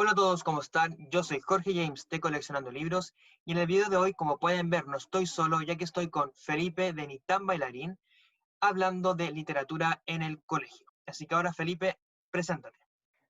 Hola a todos, ¿cómo están? Yo soy Jorge James de Coleccionando Libros y en el video de hoy, como pueden ver, no estoy solo, ya que estoy con Felipe de Nitán Bailarín hablando de literatura en el colegio. Así que ahora, Felipe, preséntate.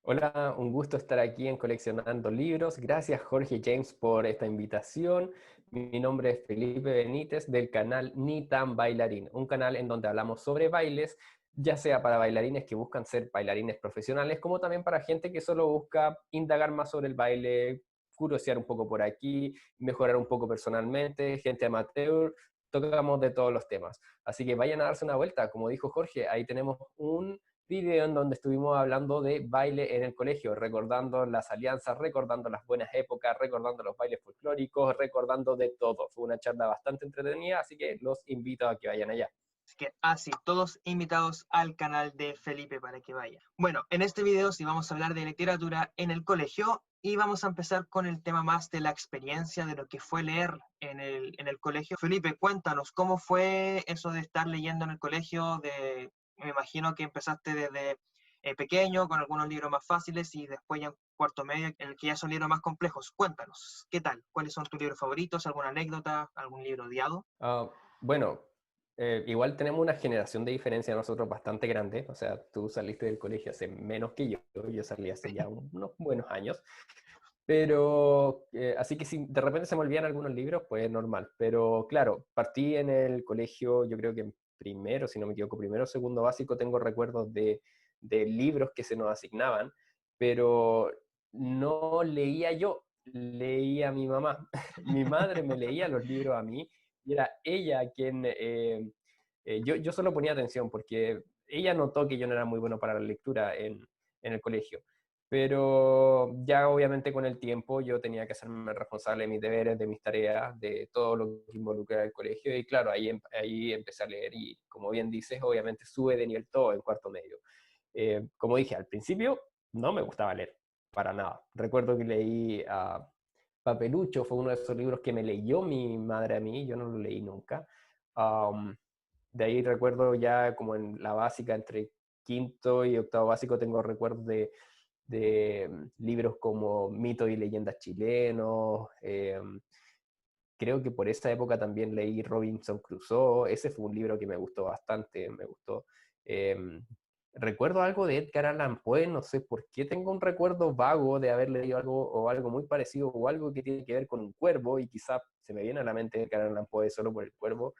Hola, un gusto estar aquí en Coleccionando Libros. Gracias Jorge James por esta invitación. Mi nombre es Felipe Benítez del canal Ni Tan Bailarín, un canal en donde hablamos sobre bailes, ya sea para bailarines que buscan ser bailarines profesionales, como también para gente que solo busca indagar más sobre el baile, curiosear un poco por aquí, mejorar un poco personalmente, gente amateur, tocamos de todos los temas. Así que vayan a darse una vuelta, como dijo Jorge, ahí tenemos un video en donde estuvimos hablando de baile en el colegio, recordando las alianzas, recordando las buenas épocas, recordando los bailes folclóricos, recordando de todo. Fue una charla bastante entretenida, así que los invito a que vayan allá. Así que así, todos invitados al canal de Felipe para que vayan. Bueno, en este video sí vamos a hablar de literatura en el colegio y vamos a empezar con el tema más de la experiencia de lo que fue leer en el colegio. Felipe, cuéntanos, ¿cómo fue eso de estar leyendo en el colegio? Me imagino que empezaste desde pequeño con algunos libros más fáciles y después ya en cuarto medio en el que ya son libros más complejos. Cuéntanos, ¿qué tal? ¿Cuáles son tus libros favoritos? ¿Alguna anécdota? ¿Algún libro odiado? Bueno, igual tenemos una generación de diferencia nosotros bastante grande, o sea, tú saliste del colegio hace menos que yo salí hace ya unos buenos años, pero así que si de repente se me olvidan algunos libros, pues normal, pero claro, partí en el colegio, yo creo que en primero, si no me equivoco, primero o segundo básico, tengo recuerdos de libros que se nos asignaban, pero no leía yo, leía mi mamá. Mi madre me leía los libros a mí y era ella quien, yo solo ponía atención porque ella notó que yo no era muy bueno para la lectura en el colegio. Pero ya obviamente con el tiempo yo tenía que hacerme responsable de mis deberes, de mis tareas, de todo lo que involucra el colegio. Y claro, ahí empecé a leer y como bien dices, obviamente sube de nivel todo en cuarto medio. Como dije, al principio no me gustaba leer, para nada. Recuerdo que leí Papelucho, fue uno de esos libros que me leyó mi madre a mí, yo no lo leí nunca. Um, de ahí recuerdo ya como en la básica, entre quinto y octavo básico, tengo recuerdos de libros como Mitos y leyendas chilenos. Creo que por esa época también leí Robinson Crusoe. Ese fue un libro que me gustó bastante, me gustó. Eh, Recuerdo algo de Edgar Allan Poe, no sé por qué tengo un recuerdo vago de haber leído algo o algo muy parecido o algo que tiene que ver con un cuervo y quizá se me viene a la mente Edgar Allan Poe solo por el cuervo.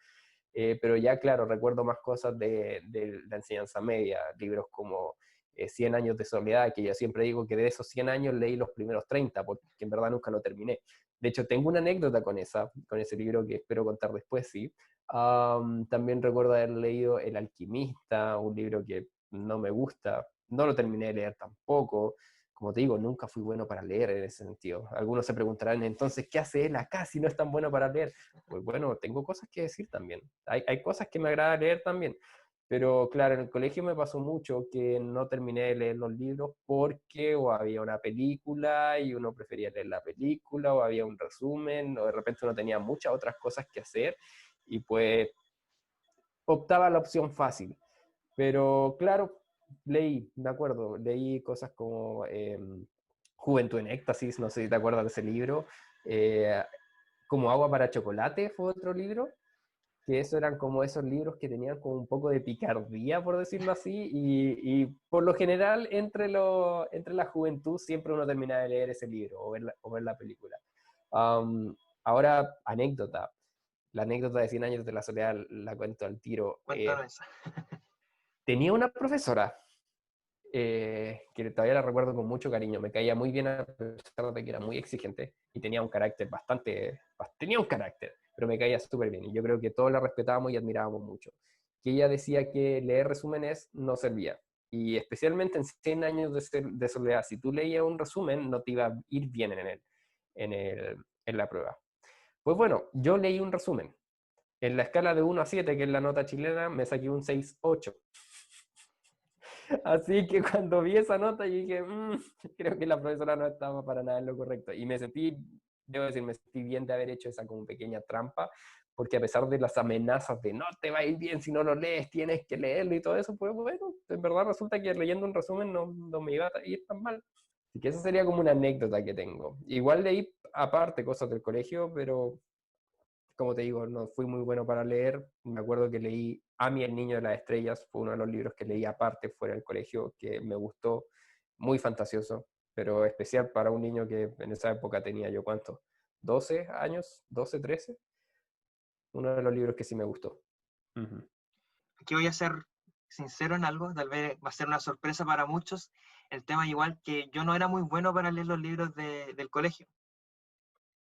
Pero ya, claro, recuerdo más cosas de la enseñanza media, libros como 100 años de soledad, que yo siempre digo que de esos 100 años leí los primeros 30, porque en verdad nunca lo terminé. De hecho, tengo una anécdota con ese libro que espero contar después, sí. También recuerdo haber leído El alquimista, un libro que no me gusta, no lo terminé de leer tampoco. Como te digo, nunca fui bueno para leer en ese sentido. Algunos se preguntarán, entonces, ¿qué hace él acá si no es tan bueno para leer? Pues bueno, tengo cosas que decir también. Hay cosas que me agrada leer también. Pero claro, en el colegio me pasó mucho que no terminé de leer los libros porque o había una película y uno prefería leer la película, o había un resumen, o de repente uno tenía muchas otras cosas que hacer y pues optaba la opción fácil. Pero claro, leí, de acuerdo, leí cosas como Juventud en Éxtasis, no sé si te acuerdas de ese libro. Eh, como Agua para Chocolate fue otro libro, que eso eran como esos libros que tenían como un poco de picardía, por decirlo así, y por lo general entre la juventud siempre uno termina de leer ese libro o ver la película. Um, Ahora, anécdota. La anécdota de 100 años de la soledad la cuento al tiro. Cuéntanos. Tenía una profesora que todavía la recuerdo con mucho cariño. Me caía muy bien a pesar de que era muy exigente y tenía un carácter tenía un carácter, pero me caía súper bien y yo creo que todos la respetábamos y admirábamos mucho. Que ella decía que leer resúmenes no servía. Y especialmente en 100 años de soledad, si tú leías un resumen, no te iba a ir bien en, el, en la prueba. Pues bueno, yo leí un resumen. En la escala de 1 a 7, que es la nota chilena, me saqué un 6,8. Así que cuando vi esa nota, yo dije, creo que la profesora no estaba para nada en lo correcto. Y me sentí, debo decir, me sentí bien de haber hecho esa como pequeña trampa, porque a pesar de las amenazas de no te va a ir bien si no lo lees, tienes que leerlo y todo eso, pues bueno, en verdad resulta que leyendo un resumen no me iba a ir tan mal. Así que esa sería como una anécdota que tengo. Igual leí aparte cosas del colegio, pero como te digo, no fui muy bueno para leer. Me acuerdo que leí Amy, el niño de las estrellas, fue uno de los libros que leí aparte fuera del colegio, que me gustó, muy fantasioso, pero especial para un niño que en esa época tenía yo, ¿cuánto? ¿12 años? ¿12, 13? Uno de los libros que sí me gustó. Ujú. Aquí voy a ser sincero en algo, tal vez va a ser una sorpresa para muchos. El tema igual que yo no era muy bueno para leer los libros del colegio.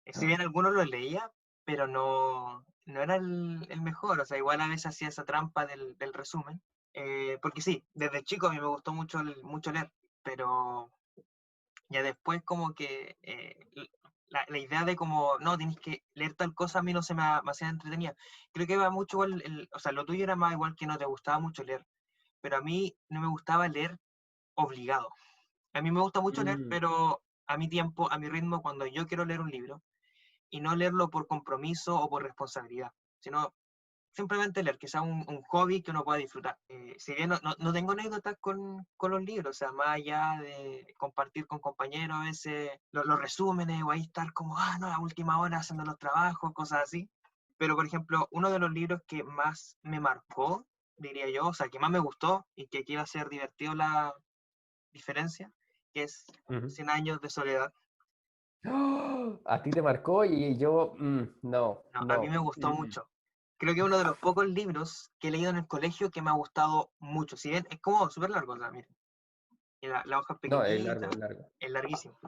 Si bien algunos los leía, pero no era el mejor, o sea, igual a veces hacía esa trampa del resumen. Porque sí, desde chico a mí me gustó mucho, mucho leer, pero ya después como que la idea de como, no, tienes que leer tal cosa a mí no se me hacía entretenida. Creo que va mucho igual, o sea, lo tuyo era más igual que no te gustaba mucho leer, pero a mí no me gustaba leer obligado. A mí me gusta mucho leer, Mm. pero a mi tiempo, a mi ritmo, cuando yo quiero leer un libro, y no leerlo por compromiso o por responsabilidad, sino simplemente leer, que sea un hobby que uno pueda disfrutar. Si bien no tengo anécdotas con los libros, o sea, más allá de compartir con compañeros a veces los resúmenes o ahí estar como, no, a última hora haciendo los trabajos, cosas así. Pero, por ejemplo, uno de los libros que más me marcó, diría yo, o sea, que más me gustó y que aquí va a ser divertido la diferencia, que es Ujú. Cien años de soledad. ¡Oh! A ti te marcó y yo, no, No, a mí me no. gustó mucho. Creo que es uno de los pocos libros que he leído en el colegio que me ha gustado mucho. Si bien es como súper largo, o sea, mira, y la hoja es No, es largo, pequeñita, es largo. es larguísimo,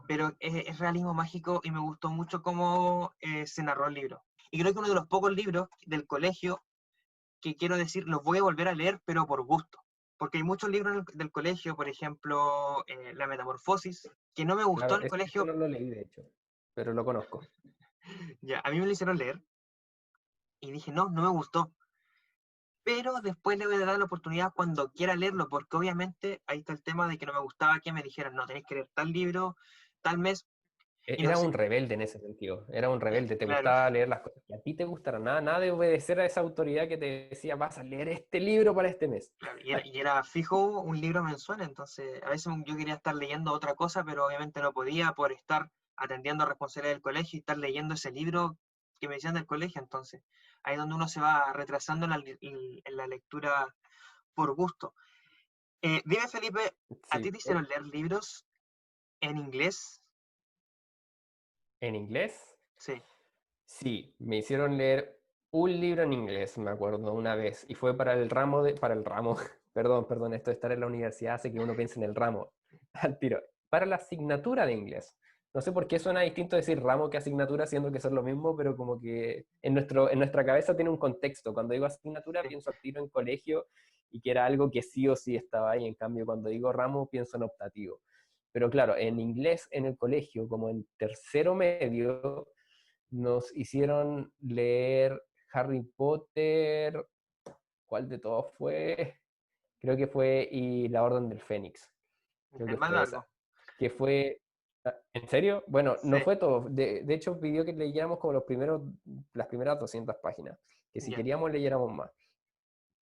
pero es realismo mágico y me gustó mucho cómo se narró el libro. Y creo que uno de los pocos libros del colegio que quiero decir, los voy a volver a leer, pero por gusto. Porque hay muchos libros del colegio, por ejemplo, La Metamorfosis, que no me gustó Claro, en el ese colegio, no lo leí de hecho, pero lo conozco. ya, a mí me lo hicieron leer y dije, no me gustó. Pero después le voy a dar la oportunidad cuando quiera leerlo, porque obviamente ahí está el tema de que no me gustaba que me dijeran, no, tenéis que leer tal libro, tal mes, y no Era sé, un rebelde en ese sentido, era un rebelde, te claro, gustaba leer las cosas que a ti te gustaran, nada de obedecer a esa autoridad que te decía, vas a leer este libro para este mes. claro, y era fijo un libro mensual, entonces a veces yo quería estar leyendo otra cosa, pero obviamente no podía por estar atendiendo a responsabilidades del colegio y estar leyendo ese libro que me decían del colegio, entonces ahí es donde uno se va retrasando en la lectura por gusto. Dime, Felipe, ¿a ti Sí, te hicieron leer libros en inglés? en inglés. Sí, Sí, me hicieron leer un libro en inglés, me acuerdo, una vez, y fue para el ramo, perdón, esto de estar en la universidad hace que uno piense en el ramo, al tiro, para la asignatura de inglés. No sé por qué suena distinto decir ramo que asignatura, siendo que son lo mismo, pero como que en nuestra cabeza tiene un contexto. Cuando digo asignatura, sí. pienso al tiro en colegio y que era algo que sí o sí estaba ahí. En cambio, cuando digo ramo, pienso en optativo. Pero claro, en inglés en el colegio, como en tercero medio, nos hicieron leer Harry Potter. ¿Cuál de todos fue? Creo que fue y La Orden del Fénix. Creo El que más fue esa. largo. Que fue. ¿En serio? Bueno, no Sí, fue todo. De hecho, pidió que leyéramos como las primeras 200 páginas. Que si ya. queríamos leyéramos más.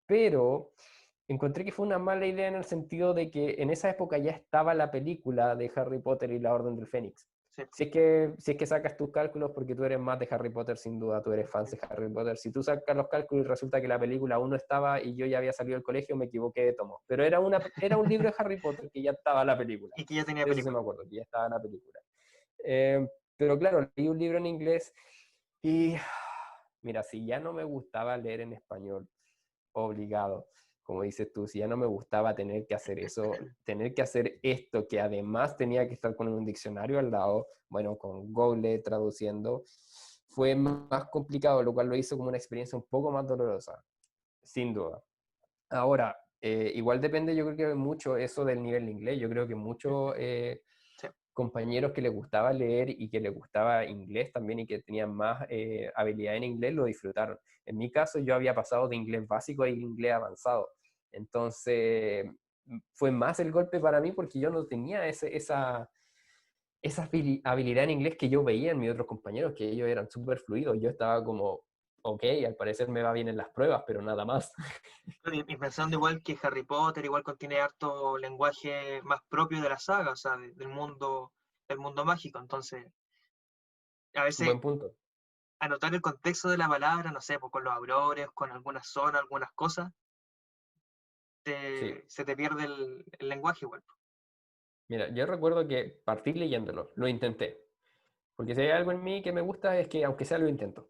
Pero encontré que fue una mala idea en el sentido de que en esa época ya estaba la película de Harry Potter y la Orden del Fénix. Sí, Si es que sacas tus cálculos, porque tú eres más de Harry Potter, sin duda, tú eres fan de Harry Potter. Si tú sacas los cálculos y resulta que la película aún no estaba y yo ya había salido del colegio, me equivoqué de tomo. Pero era un libro de Harry Potter que ya estaba la película. y que ya tenía De eso sí película. me acuerdo, que ya estaba la película. Pero claro, leí un libro en inglés y mira, si ya no me gustaba leer en español, obligado, como dices tú, si ya no me gustaba tener que hacer eso, tener que hacer esto, que además tenía que estar con un diccionario al lado, bueno, con Google traduciendo, fue más complicado, lo cual lo hizo como una experiencia un poco más dolorosa, sin duda. Ahora, igual depende, yo creo que mucho eso del nivel de inglés, yo creo que muchos Sí. compañeros que les gustaba leer y que les gustaba inglés también y que tenían más habilidad en inglés lo disfrutaron. En mi caso yo había pasado de inglés básico a inglés avanzado, entonces fue más el golpe para mí porque yo no tenía esa habilidad en inglés que yo veía en mis otros compañeros, que ellos eran súper fluidos. Yo estaba como, ok, al parecer me va bien en las pruebas, pero nada más. Y pensando igual que Harry Potter igual contiene harto lenguaje más propio de la saga, o sea, del mundo mágico. Entonces, a veces Buen punto. anotar el contexto de la palabra, no sé, pues con los aurores, con algunas zonas, algunas cosas, Sí. se te pierde el lenguaje igual. Mira, yo recuerdo que partí leyéndolo, lo intenté. Porque si hay algo en mí que me gusta es que aunque sea lo intento.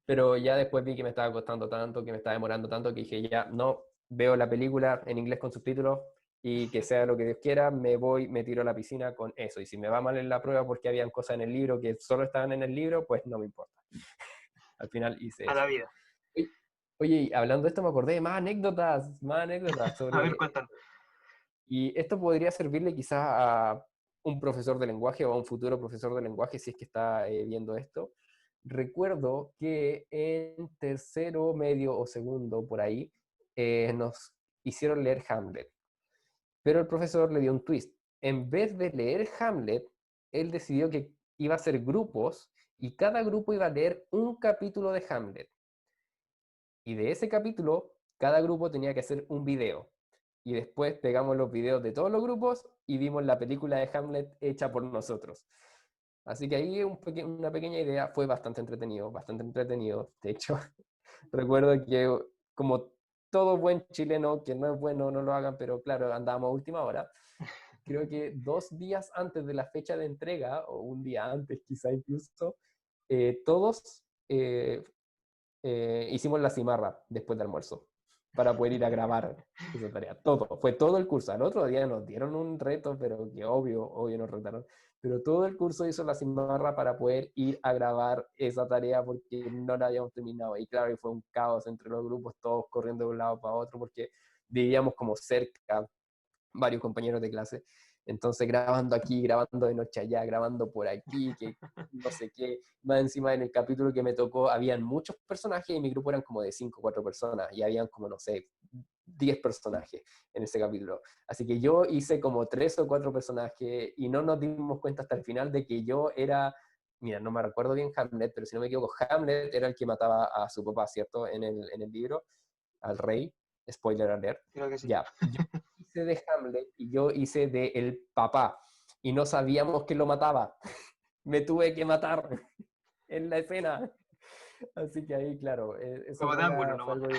Pero ya después vi que me estaba costando tanto, que me estaba demorando tanto, que dije, ya, no, veo la película en inglés con subtítulos y que sea lo que Dios quiera, me voy, me tiro a la piscina con eso. Y si me va mal en la prueba porque habían cosas en el libro que solo estaban en el libro, pues no me importa. Al final hice A la eso. vida. Oye, oye, y hablando de esto me acordé de más anécdotas A ver, sobre... cuéntanos. Y esto podría servirle quizás a un profesor de lenguaje o a un futuro profesor de lenguaje si es que está viendo esto. Recuerdo que en tercero, medio o segundo, por ahí, nos hicieron leer Hamlet, pero el profesor le dio un twist. En vez de leer Hamlet, él decidió que iba a hacer grupos y cada grupo iba a leer un capítulo de Hamlet. Y de ese capítulo, cada grupo tenía que hacer un video. Y después pegamos los videos de todos los grupos y vimos la película de Hamlet hecha por nosotros. Así que ahí una pequeña idea, fue bastante entretenido, bastante entretenido. De hecho, recuerdo que como todo buen chileno, que no es bueno, no lo hagan, pero claro, andábamos a última hora. Creo que 2 días antes de la fecha de entrega, o un día antes quizá incluso, todos hicimos la cimarra después de almuerzo para poder ir a grabar esa tarea. Todo, fue todo el curso. Al otro día nos dieron un reto, pero que obvio nos retaron. Pero todo el curso hizo la cimarra para poder ir a grabar esa tarea porque no la habíamos terminado. Y claro, y fue un caos entre los grupos, todos corriendo de un lado para otro porque vivíamos como cerca, varios compañeros de clase. Entonces grabando aquí, grabando de noche allá, grabando por aquí, que no sé qué. Más encima en el capítulo que me tocó habían muchos personajes y mi grupo eran como de 5 o 4 personas y habían como, no sé, 10 personajes en ese capítulo. Así que yo hice como 3 o 4 personajes y no nos dimos cuenta hasta el final de que yo era, mira, no me recuerdo bien Hamlet, pero si no me equivoco, Hamlet era el que mataba a su papá, ¿cierto? En el libro, al rey, spoiler alert. Creo que sí. Ya, yo hice de Hamlet y yo hice de el papá y no sabíamos que lo mataba. Me tuve que matar en la escena. Así que ahí, claro, eso Como de ángulo fue nomás.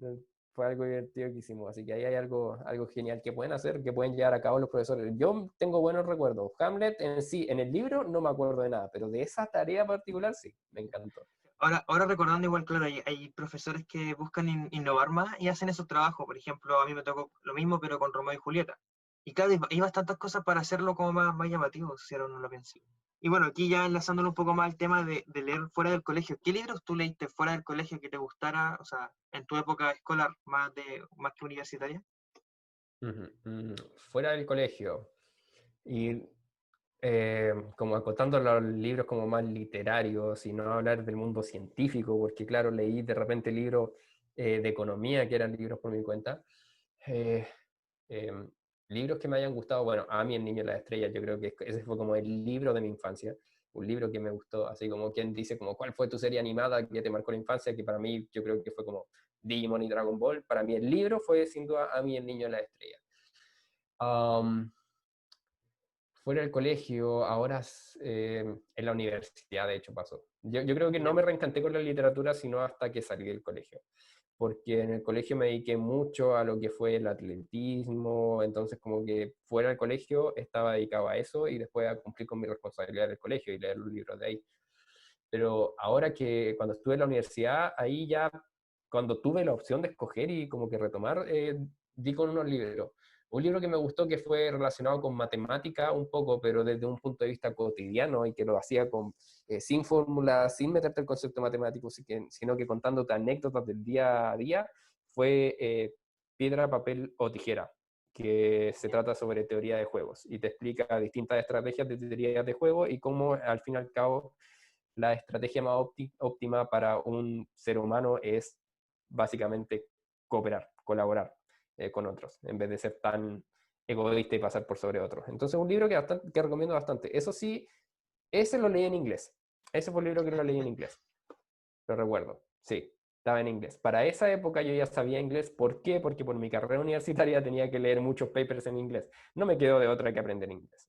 algo fue algo divertido que hicimos. Así que ahí hay algo genial que pueden hacer, que pueden llevar a cabo los profesores. Yo tengo buenos recuerdos. Hamlet en sí, en el libro no me acuerdo de nada, pero de esa tarea particular sí, me encantó. Ahora recordando igual, claro, hay profesores que buscan innovar más y hacen esos trabajos. Por ejemplo, a mí me tocó lo mismo, pero con Romeo y Julieta. Y claro, hay bastantes cosas para hacerlo como más llamativo, si ahora no lo pienso. Y bueno, aquí ya enlazándolo un poco más al tema de leer fuera del colegio. ¿Qué libros tú leíste fuera del colegio que te gustara, o sea, en tu época escolar, más que universitaria? Ujú, fuera del colegio. Y como acotando los libros como más literarios y no hablar del mundo científico, porque claro, leí de repente libros de economía que eran libros por mi cuenta. Eh, em, Libros que me hayan gustado, bueno, a mí El Niño de las Estrellas, yo creo que ese fue como el libro de mi infancia, un libro que me gustó, así como quien dice, como cuál fue tu serie animada que te marcó la infancia, que para mí yo creo que fue como Digimon y Dragon Ball, para mí el libro fue sin duda a mí El Niño de las Estrellas. Um, Fuera del colegio, ahora en la universidad, de hecho, pasó. Yo creo que no Ya. me reencanté con la literatura, sino hasta que salí del colegio. Porque en el colegio me dediqué mucho a lo que fue el atletismo, entonces como que fuera del colegio estaba dedicado a eso y después a cumplir con mi responsabilidad del colegio y leer los libros de ahí. Pero ahora que cuando estuve en la universidad, ahí ya, cuando tuve la opción de escoger y como que retomar, di con unos libros. Un libro que me gustó que fue relacionado con matemática un poco, pero desde un punto de vista cotidiano y que lo hacía sin fórmulas, sin meterte el concepto matemático, sino que contándote anécdotas del día a día, fue Piedra, Papel o Tijera, que se trata sobre teoría de juegos y te explica distintas estrategias de teoría de juego y cómo al fin y al cabo la estrategia más óptima para un ser humano es básicamente cooperar, colaborar con otros, en vez de ser tan egoísta y pasar por sobre otros. Entonces, un libro que recomiendo bastante. Eso sí, ese lo leí en inglés. Ese fue el libro que lo leí en inglés. lo recuerdo, sí, estaba en inglés. Para esa época yo ya sabía inglés. ¿Por qué? Porque por mi carrera universitaria tenía que leer muchos papers en inglés. No me quedó de otra que aprender inglés.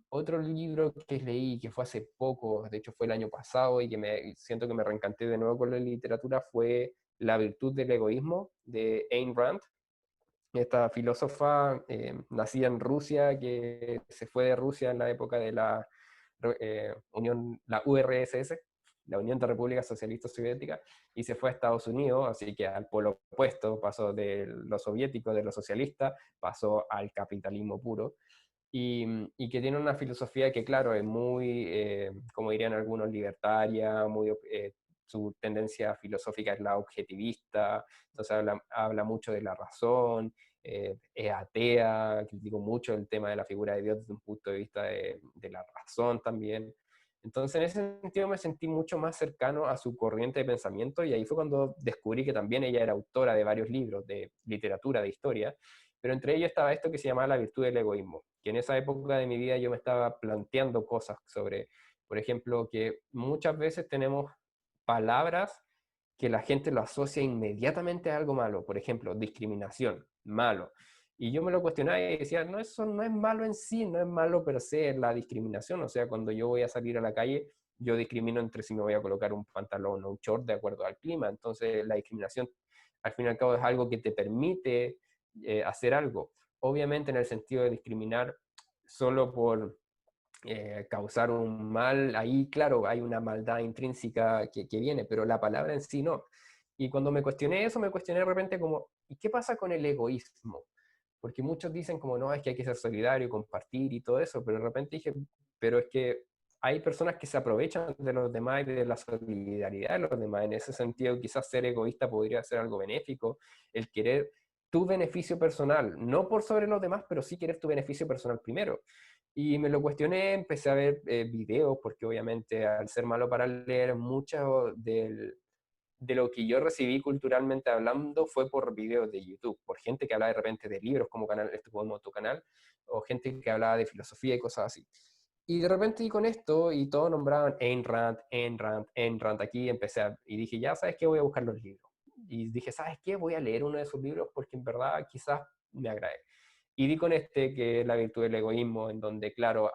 Otro libro que leí, que fue hace poco, de hecho fue el año pasado, y que siento que me reencanté de nuevo con la literatura, fue La virtud del egoísmo, de Ayn Rand, esta filósofa nacida en Rusia, que se fue de Rusia en la época de la URSS, la Unión de Repúblicas Socialistas Soviéticas, y se fue a Estados Unidos, así que al polo opuesto, pasó de lo soviético, de lo socialista, pasó al capitalismo puro, y que tiene una filosofía que, claro, es muy, como dirían algunos, libertaria, muy, su tendencia filosófica es la objetivista, entonces habla mucho de la razón, es atea, critico mucho el tema de la figura de Dios desde un punto de vista de la razón también. Entonces, en ese sentido me sentí mucho más cercano a su corriente de pensamiento, y ahí fue cuando descubrí que también ella era autora de varios libros de literatura, de historia, pero entre ellos estaba esto que se llamaba La virtud del egoísmo, que en esa época de mi vida yo me estaba planteando cosas sobre, por ejemplo, que muchas veces tenemos palabras que la gente lo asocia inmediatamente a algo malo, por ejemplo, discriminación, malo. Y yo me lo cuestionaba y decía, no, eso no es malo en sí, no es malo per se la discriminación, o sea, cuando yo voy a salir a la calle, yo discrimino entre si me voy a colocar un pantalón o un short de acuerdo al clima, entonces la discriminación al fin y al cabo es algo que te permite hacer algo. Obviamente en el sentido de discriminar solo por causar un mal, ahí claro, hay una maldad intrínseca que viene, pero la palabra en sí no. Y cuando me cuestioné eso, me cuestioné de repente como, ¿y qué pasa con el egoísmo? Porque muchos dicen como, no, es que hay que ser solidario, compartir y todo eso, pero de repente dije, pero es que hay personas que se aprovechan de los demás y de la solidaridad de los demás. En ese sentido, quizás ser egoísta podría ser algo benéfico, el querer tu beneficio personal, no por sobre los demás, pero sí querer tu beneficio personal primero. Y me lo cuestioné, empecé a ver videos, porque obviamente al ser malo para leer, mucho de lo que yo recibí culturalmente hablando fue por videos de YouTube, por gente que hablaba de repente de libros como canal, este como tu canal, o gente que hablaba de filosofía y cosas así. Y de repente y con esto, y todos nombraban Ayn Rand, Ayn Rand, Ayn Rand, aquí empecé y dije, ya sabes qué, voy a buscar los libros. Y dije, ¿sabes qué? Voy a leer uno de sus libros porque en verdad quizás me agrade. Y di con este, que es La virtud del egoísmo, en donde, claro,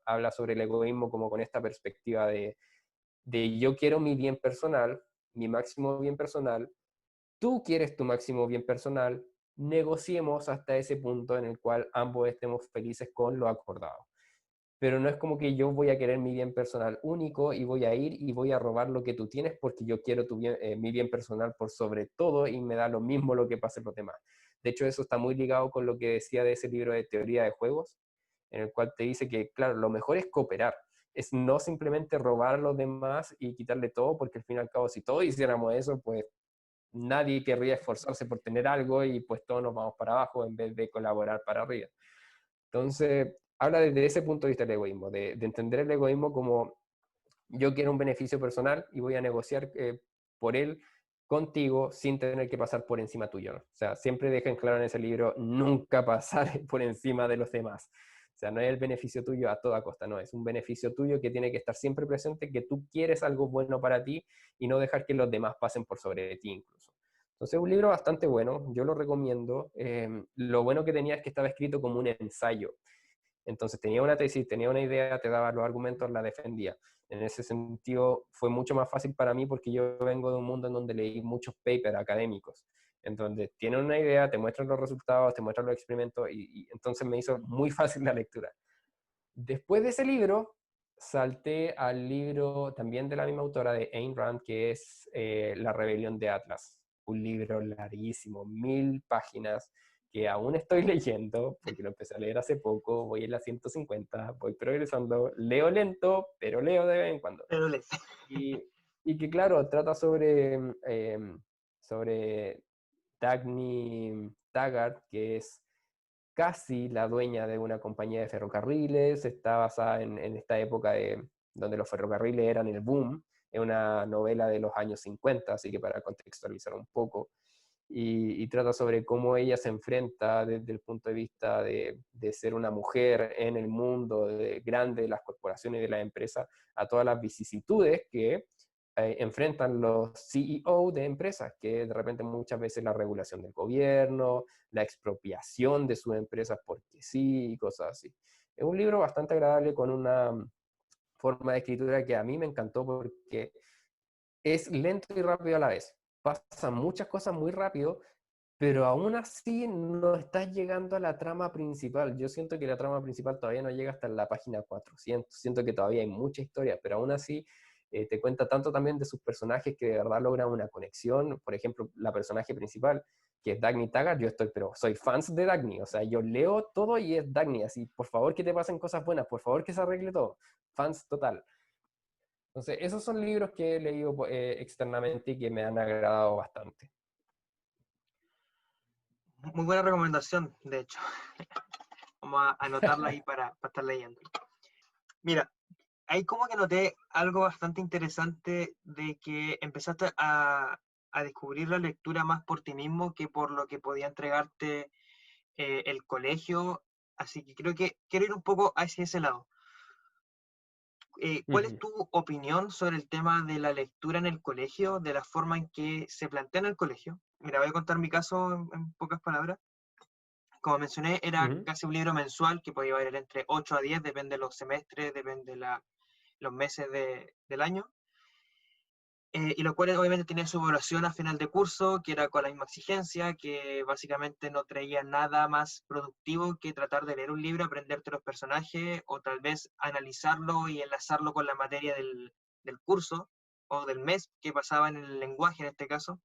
habla sobre el egoísmo como con esta perspectiva de yo quiero mi bien personal, mi máximo bien personal, tú quieres tu máximo bien personal, negociemos hasta ese punto en el cual ambos estemos felices con lo acordado. Pero no es como que yo voy a querer mi bien personal único y voy a ir y voy a robar lo que tú tienes porque yo quiero mi bien personal por sobre todo y me da lo mismo lo que pase los demás. De hecho, eso está muy ligado con lo que decía de ese libro de teoría de juegos, en el cual te dice que, claro, lo mejor es cooperar, es no simplemente robar a los demás y quitarle todo, porque al fin y al cabo, si todos hiciéramos eso, pues nadie querría esforzarse por tener algo y pues todos nos vamos para abajo en vez de colaborar para arriba. Entonces, habla desde ese punto de vista del egoísmo, de entender el egoísmo como yo quiero un beneficio personal y voy a negociar por él contigo sin tener que pasar por encima tuyo, ¿no? O sea, siempre dejan claro en ese libro, nunca pasar por encima de los demás. O sea, no es el beneficio tuyo a toda costa, no, es un beneficio tuyo que tiene que estar siempre presente, que tú quieres algo bueno para ti y no dejar que los demás pasen por sobre ti incluso. Entonces es un libro bastante bueno, yo lo recomiendo. Lo bueno que tenía es que estaba escrito como un ensayo. Entonces tenía una tesis, tenía una idea, te daba los argumentos, la defendía. En ese sentido fue mucho más fácil para mí porque yo vengo de un mundo en donde leí muchos papers académicos, en donde tienen una idea, te muestran los resultados, te muestran los experimentos y entonces me hizo muy fácil la lectura. Después de ese libro, salté al libro también de la misma autora de Ayn Rand, que es La rebelión de Atlas. Un libro larguísimo, 1000 páginas, que aún estoy leyendo, porque lo empecé a leer hace poco, voy en la 150, voy progresando, leo lento, pero leo de vez en cuando. Pero les... Y, y que claro, trata sobre Dagny Taggart, que es casi la dueña de una compañía de ferrocarriles, está basada en esta época donde los ferrocarriles eran el boom, es una novela de los años 50, así que para contextualizar un poco, y trata sobre cómo ella se enfrenta desde el punto de vista de ser una mujer en el mundo grande de las corporaciones y de las empresas a todas las vicisitudes que enfrentan los CEO de empresas, que de repente muchas veces la regulación del gobierno, la expropiación de sus empresas porque sí, y cosas así. Es un libro bastante agradable con una forma de escritura que a mí me encantó porque es lento y rápido a la vez. Pasan muchas cosas muy rápido, pero aún así no estás llegando a la trama principal. Yo siento que la trama principal todavía no llega hasta la página 400. Siento que todavía hay mucha historia, pero aún así te cuenta tanto también de sus personajes que de verdad logran una conexión. Por ejemplo, la personaje principal, que es Dagny Taggart, yo estoy, pero soy fans de Dagny. O sea, yo leo todo y es Dagny. Así, por favor que te pasen cosas buenas, por favor que se arregle todo. Fans total. Entonces, esos son libros que he leído externamente y que me han agradado bastante. Muy buena recomendación, de hecho. Vamos a anotarla ahí para estar leyendo. Mira, ahí como que noté algo bastante interesante de que empezaste a descubrir la lectura más por ti mismo que por lo que podía entregarte el colegio. Así que creo que quiero ir un poco hacia ese lado. ¿Cuál es Ujú. tu opinión sobre el tema de la lectura en el colegio, de la forma en que se plantea en el colegio? Mira, voy a contar mi caso en pocas palabras. Como mencioné, era Ujú. casi un libro mensual que podía variar entre 8 a 10, depende de los semestres, depende de los meses del año. Y los cuales obviamente tenía su evaluación a final de curso, que era con la misma exigencia, que básicamente no traía nada más productivo que tratar de leer un libro, aprenderte los personajes, o tal vez analizarlo y enlazarlo con la materia del curso o del mes que pasaba en el lenguaje en este caso,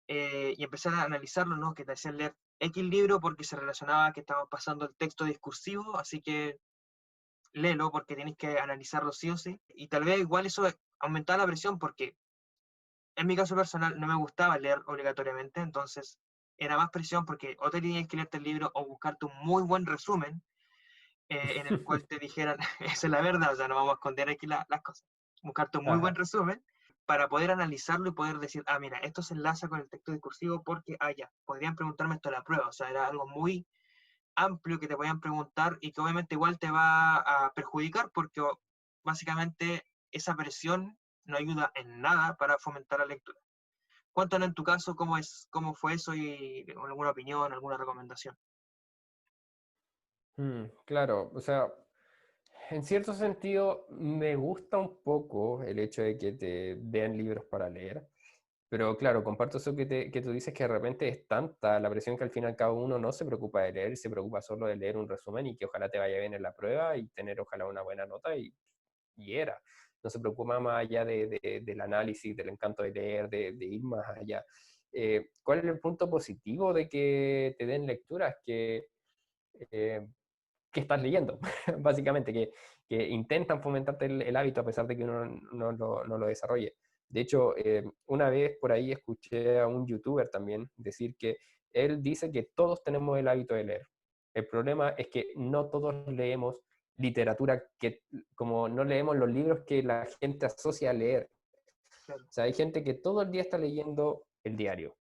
y empezar a analizarlo, ¿no? Que te hacían leer X libro porque se relacionaba que estaba pasando el texto discursivo, así que léelo porque tienes que analizarlo sí o sí, y tal vez igual eso aumentaba la presión porque en mi caso personal no me gustaba leer obligatoriamente, entonces era más presión porque o te tenías que leerte el libro o buscarte un muy buen resumen en el cual te dijeran, esa es la verdad, o sea, no vamos a esconder aquí las cosas, buscarte un muy buen Ajá. resumen para poder analizarlo y poder decir, ah, mira, esto se enlaza con el texto discursivo porque, ah, ya, podrían preguntarme esto a la prueba, o sea, era algo muy amplio que te podían preguntar y que obviamente igual te va a perjudicar porque básicamente esa presión no ayuda en nada para fomentar la lectura. Cuéntanos en tu caso cómo fue eso y alguna opinión, alguna recomendación. Claro, o sea, en cierto sentido me gusta un poco el hecho de que te den libros para leer, pero claro, comparto eso que tú dices que de repente es tanta la presión que al final cada uno no se preocupa de leer, se preocupa solo de leer un resumen y que ojalá te vaya bien en la prueba y tener ojalá una buena nota y era. No se preocupa más allá del análisis, del encanto de leer, de ir más allá. ¿Cuál es el punto positivo de que te den lecturas? Eh, que estás leyendo, básicamente, que intentan fomentarte el hábito a pesar de que uno no lo desarrolle. De hecho, una vez por ahí escuché a un youtuber también decir que él dice que todos tenemos el hábito de leer. El problema es que no todos leemos literatura como no leemos los libros que la gente asocia a leer. Claro, O sea, hay gente que todo el día está leyendo el diario.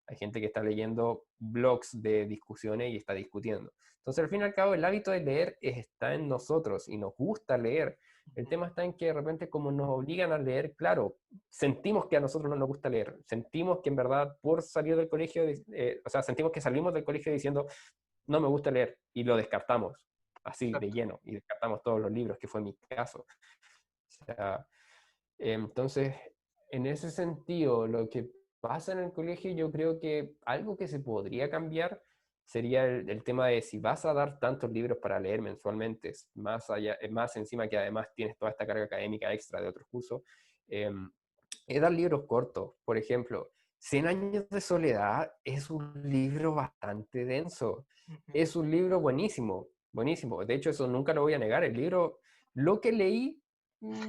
Hay gente que está leyendo blogs de discusiones y está discutiendo. Entonces, al fin y al cabo, el hábito de leer está en nosotros y nos gusta leer. El tema está en que de repente como nos obligan a leer, claro, sentimos que a nosotros no nos gusta leer, sentimos que en verdad por salir del colegio, o sea, sentimos que salimos del colegio diciendo, no me gusta leer y lo descartamos así de exacto. lleno y descartamos todos los libros, que fue mi caso. O sea, entonces, en ese sentido, lo que pasa en el colegio, yo creo que algo que se podría cambiar sería el tema de si vas a dar tantos libros para leer mensualmente, más allá, más encima que además tienes toda esta carga académica extra de otros cursos, eh, es dar libros cortos. Por ejemplo, Cien años de soledad es un libro bastante denso. Ujú. Es un libro buenísimo, buenísimo. De hecho, eso nunca lo voy a negar. El libro, lo que leí,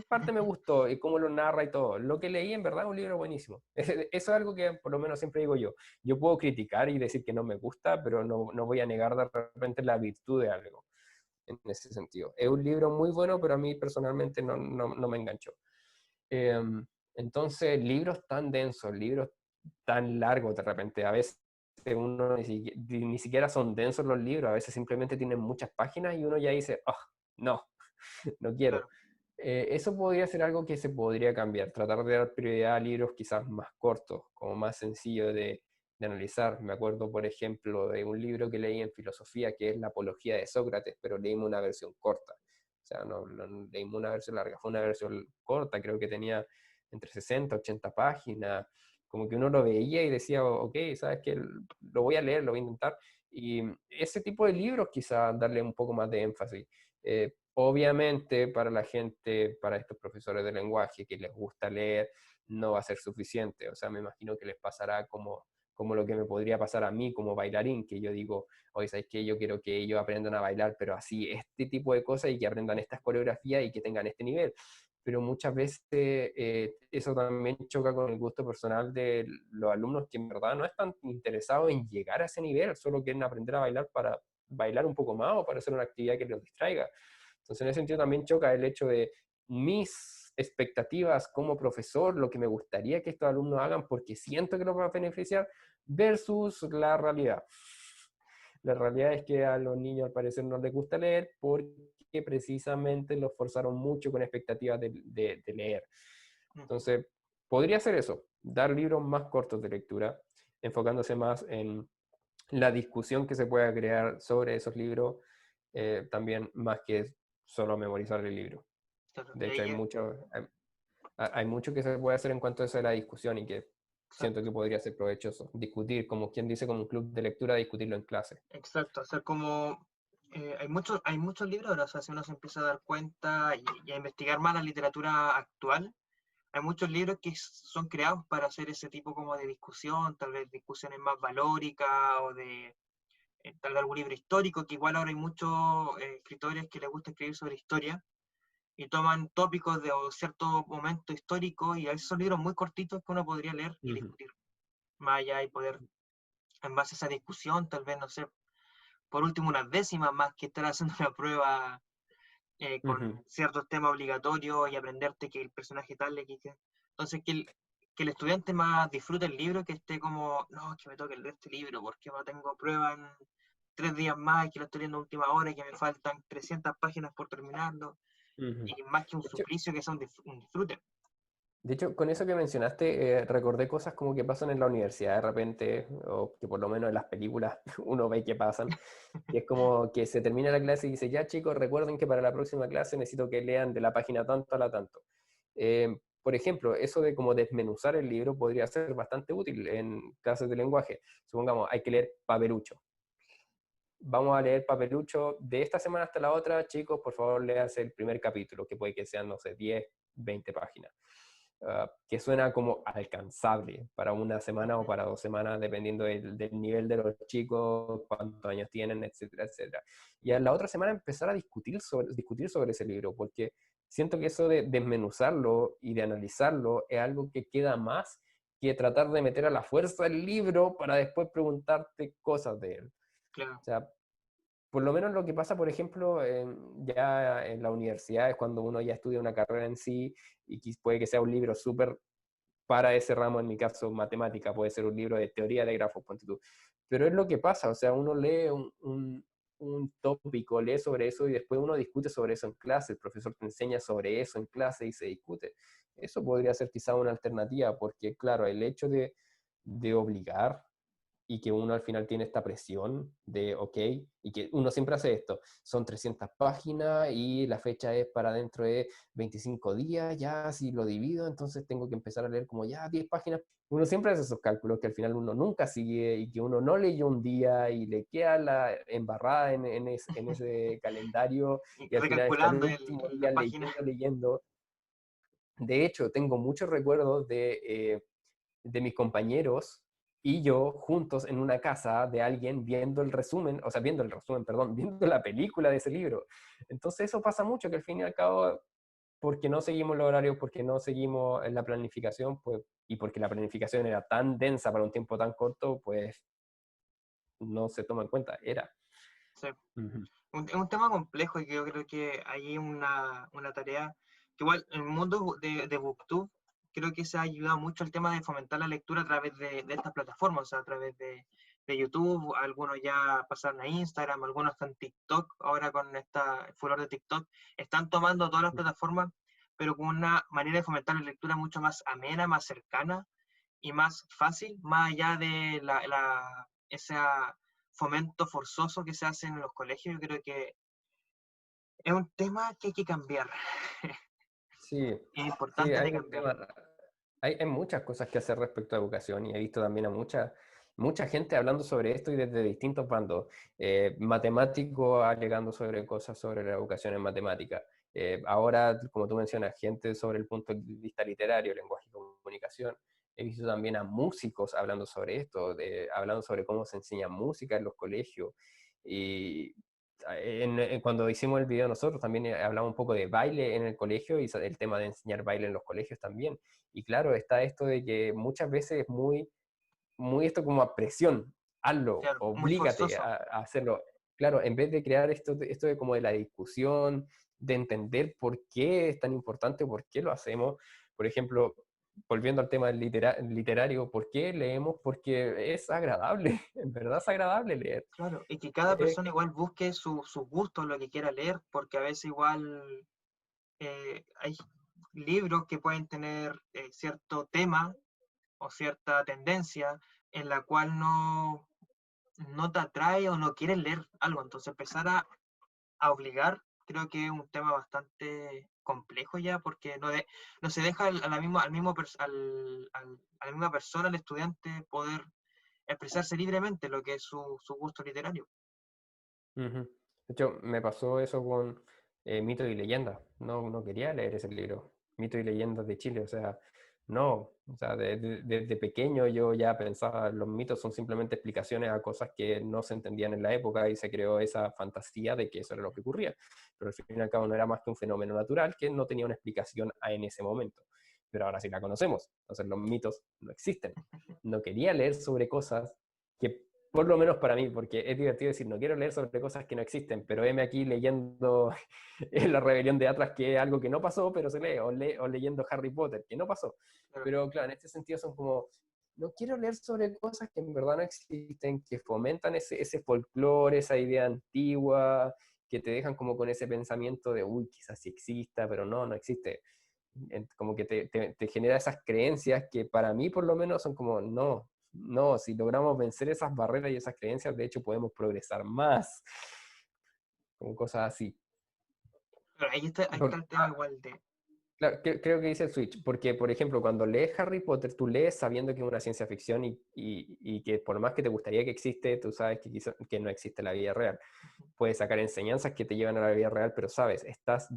parte me gustó y cómo lo narra y todo. Lo que leí en verdad es un libro buenísimo. Eso es algo que por lo menos siempre digo yo. Yo puedo criticar y decir que no me gusta, pero no voy a negar de repente la virtud de algo en ese sentido. Es un libro muy bueno, pero a mí personalmente no me enganchó. Entonces, libros tan densos, libros tan largos de repente, a veces uno ni siquiera son densos los libros, a veces simplemente tienen muchas páginas y uno ya dice, oh, no, no quiero. Claro. Eso podría ser algo que se podría cambiar, tratar de dar prioridad a libros quizás más cortos, como más sencillo de analizar. Me acuerdo, por ejemplo, de un libro que leí en filosofía que es La Apología de Sócrates, pero leímos una versión corta. O sea, no leímos una versión larga, fue una versión corta, creo que tenía entre 60 80 páginas. Como que uno lo veía y decía, ok, ¿sabes qué? Lo voy a leer, lo voy a intentar. Y ese tipo de libros quizás darle un poco más de énfasis. Obviamente para la gente, para estos profesores de lenguaje que les gusta leer, no va a ser suficiente. O sea, me imagino que les pasará como lo que me podría pasar a mí como bailarín, que yo digo, oye, ¿sabes qué? Yo quiero que ellos aprendan a bailar, pero así, este tipo de cosas y que aprendan estas coreografías y que tengan este nivel. Pero muchas veces eso también choca con el gusto personal de los alumnos que en verdad no están interesados en llegar a ese nivel, solo quieren aprender a bailar para bailar un poco más o para hacer una actividad que los distraiga. Entonces, en ese sentido también choca el hecho de mis expectativas como profesor, lo que me gustaría que estos alumnos hagan porque siento que los va a beneficiar, versus la realidad. La realidad es que a los niños al parecer no les gusta leer porque precisamente los forzaron mucho con expectativas de leer. Entonces, podría ser eso, dar libros más cortos de lectura, enfocándose más en la discusión que se pueda crear sobre esos libros, también más que solo memorizar el libro. Claro, De y hecho, ahí, hay mucho que se puede hacer en cuanto a eso de la discusión y que siento exacto, que podría ser provechoso. Discutir, como quien dice, como un club de lectura, discutirlo en clase. exacto, hacer como, hay muchos libros ahora, o sea, si uno se empieza a dar cuenta y a investigar más la literatura actual, hay muchos libros que son creados para hacer ese tipo como de discusión, tal vez discusiones más valóricas o de tal vez algún libro histórico, que igual ahora hay muchos escritores que les gusta escribir sobre historia y toman tópicos de cierto momento histórico y a veces son libros muy cortitos que uno podría leer y Ujú, discutir más allá y poder, en base a esa discusión, tal vez, no sé, por último unas décimas más que estar haciendo una prueba con ujú, ciertos temas obligatorios y aprenderte que el personaje tal le quite. Entonces, que el estudiante más disfrute el libro, que esté como, no, es que me toque leer este libro porque no tengo prueba en 3 días más y que lo estoy leyendo a última hora y que me faltan 300 páginas por terminarlo. ujú. Y más que un De hecho, suplicio, que sea un disfrute. de hecho, con eso que mencionaste, recordé cosas como que pasan en la universidad de repente, o que por lo menos en las películas uno ve que pasan, que es como que se termina la clase y dice, ya chicos, recuerden que para la próxima clase necesito que lean de la página tanto a la tanto. Por ejemplo, eso de como desmenuzar el libro podría ser bastante útil en clases de lenguaje. Supongamos, hay que leer Papelucho. Vamos a leer Papelucho de esta semana hasta la otra, chicos, por favor, léanse el primer capítulo, que puede que sean, no sé, 10, 20 páginas. Que suena como alcanzable para una semana o para 2 semanas, dependiendo del nivel de los chicos, cuántos años tienen, etcétera, etcétera. Y a la otra semana empezar a discutir sobre ese libro, porque siento que eso de desmenuzarlo y de analizarlo es algo que queda más que tratar de meter a la fuerza el libro para después preguntarte cosas de él. Claro, O sea, por lo menos lo que pasa, por ejemplo, ya en la universidad es cuando uno ya estudia una carrera en sí y puede que sea un libro súper para ese ramo, en mi caso matemática, puede ser un libro de teoría de grafos, ponte tú. Pero es lo que pasa, o sea, uno lee un tópico, lee sobre eso y después uno discute sobre eso en clase, el profesor te enseña sobre eso en clase y se discute. Eso podría ser quizá una alternativa, porque claro, el hecho de obligar y que uno al final tiene esta presión de, ok, y que uno siempre hace esto, son 300 páginas y la fecha es para dentro de 25 días, ya si lo divido, entonces tengo que empezar a leer como ya 10 páginas. Uno siempre hace esos cálculos que al final uno nunca sigue y que uno no leyó un día y le queda la embarrada en ese calendario y y al final está el recalculando último la día página. leyendo. De hecho, tengo muchos recuerdos de mis compañeros y yo juntos en una casa de alguien viendo el resumen, o sea, viendo el resumen, perdón, viendo la película de ese libro. Entonces eso pasa mucho, que al fin y al cabo, porque no seguimos los horarios, porque no seguimos en la planificación, pues, y porque la planificación era tan densa para un tiempo tan corto, pues no se toma en cuenta, era. Sí. Ujú. Es un tema complejo y que yo creo que hay una tarea que igual en el mundo de BookTube creo que se ha ayudado mucho el tema de fomentar la lectura a través de estas plataformas, o sea, a través de YouTube, algunos ya pasaron a Instagram, algunos están en TikTok, ahora con esta furor de TikTok, están tomando todas las plataformas pero con una manera de fomentar la lectura mucho más amena, más cercana y más fácil, más allá de ese fomento forzoso que se hace en los colegios. Yo creo que es un tema que hay que cambiar. Sí, Es sí, importante de hay un cambiar. tema, hay muchas cosas que hacer respecto a educación y he visto también a mucha gente hablando sobre esto y desde distintos bandos. Matemáticos alegando sobre cosas sobre la educación en matemática. Ahora, como tú mencionas, gente sobre el punto de vista literario, lenguaje y comunicación. He visto también a músicos hablando sobre esto, hablando sobre cómo se enseña música en los colegios. Y cuando hicimos el video nosotros también hablamos un poco de baile en el colegio y el tema de enseñar baile en los colegios también. Y claro, está esto de que muchas veces es muy esto como a presión, hazlo, Claro, muy oblígate forzoso. a hacerlo. Claro, en vez de crear esto de como de la discusión, de entender por qué es tan importante, por qué lo hacemos. Por ejemplo, volviendo al tema del literario, ¿por qué leemos? Porque es agradable, en verdad es agradable leer. Claro, y que cada Eh, persona igual busque su gusto, lo que quiera leer, porque a veces igual hay libros que pueden tener cierto tema o cierta tendencia en la cual no te atrae o no quieres leer algo. Entonces empezar a obligar creo que es un tema bastante complejo ya, porque no se deja a la misma, a la misma persona, al estudiante, poder expresarse libremente lo que es su gusto literario. Ujú. De hecho, me pasó eso con Mito y Leyenda. No quería leer ese libro, Mito y Leyendas de Chile. O sea, no. O sea, desde pequeño yo ya pensaba, los mitos son simplemente explicaciones a cosas que no se entendían en la época y se creó esa fantasía de que eso era lo que ocurría. Pero al fin y al cabo no era más que un fenómeno natural que no tenía una explicación en ese momento. Pero ahora sí la conocemos. Entonces los mitos no existen. No quería leer sobre cosas que por lo menos para mí, porque es divertido decir, no quiero leer sobre cosas que no existen, pero heme aquí leyendo La rebelión de Atlas, que es algo que no pasó, pero se lee, o leyendo Harry Potter, que no pasó. Claro. Pero claro, en este sentido son como, no quiero leer sobre cosas que en verdad no existen, que fomentan ese folclore, esa idea antigua, que te dejan como con ese pensamiento de, uy, quizás sí exista, pero no existe. Como que te genera esas creencias que para mí por lo menos son como, no, si logramos vencer esas barreras y esas creencias, de hecho podemos progresar más, como cosas así. Pero ahí está Porque, el tema igual de, claro, creo que dice el Switch, porque por ejemplo, cuando lees Harry Potter, tú lees sabiendo que es una ciencia ficción y que por más que te gustaría que existe, tú sabes que no existe en la vida real. Puedes sacar enseñanzas que te llevan a la vida real, pero sabes, estás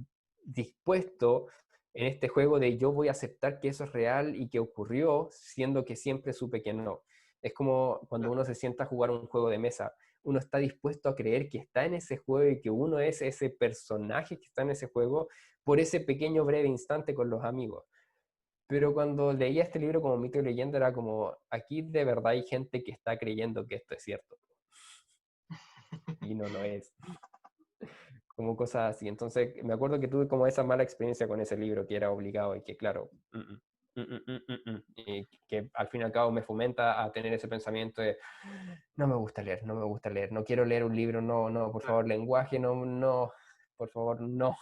dispuesto en este juego de yo voy a aceptar que eso es real y que ocurrió, siendo que siempre supe que no. Es como cuando claro, uno se sienta a jugar un juego de mesa, uno está dispuesto a creer que está en ese juego y que uno es ese personaje que está en ese juego por ese pequeño breve instante con los amigos. Pero cuando leía este libro como mito y leyenda era como, aquí de verdad hay gente que está creyendo que esto es cierto y no lo es, como cosas así. Entonces me acuerdo que tuve como esa mala experiencia con ese libro que era obligado y que claro, y que al fin y al cabo me fomenta a tener ese pensamiento de, no me gusta leer, no me gusta leer, no quiero leer un libro, no, por claro, favor, lenguaje, no, por favor, no.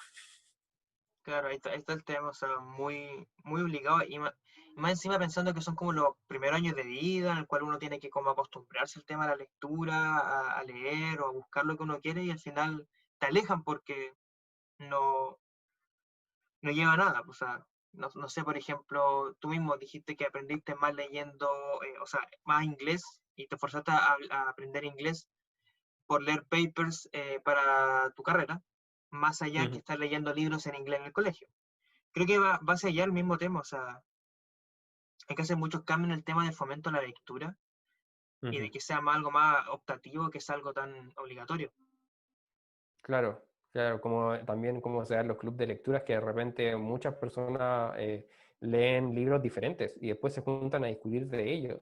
claro, ahí está el tema, o sea, muy obligado y más encima pensando que son como los primeros años de vida en el cual uno tiene que como acostumbrarse al tema de la lectura, a leer o a buscar lo que uno quiere y al final te alejan porque no, no lleva a nada, pues, o sea, no sé, por ejemplo, tú mismo dijiste que aprendiste más leyendo, o sea, más inglés y te forzaste a aprender inglés por leer papers para tu carrera, más allá que Ujú, estar leyendo libros en inglés en el colegio. Creo que va hacia allá el mismo tema, o sea, hay que hacer muchos cambios en el tema del fomento a la lectura y de ujú. que sea más, algo más optativo que sea algo tan obligatorio. Claro, claro, como también como se dan los clubes de lecturas que de repente muchas personas leen libros diferentes y después se juntan a discutir de ellos.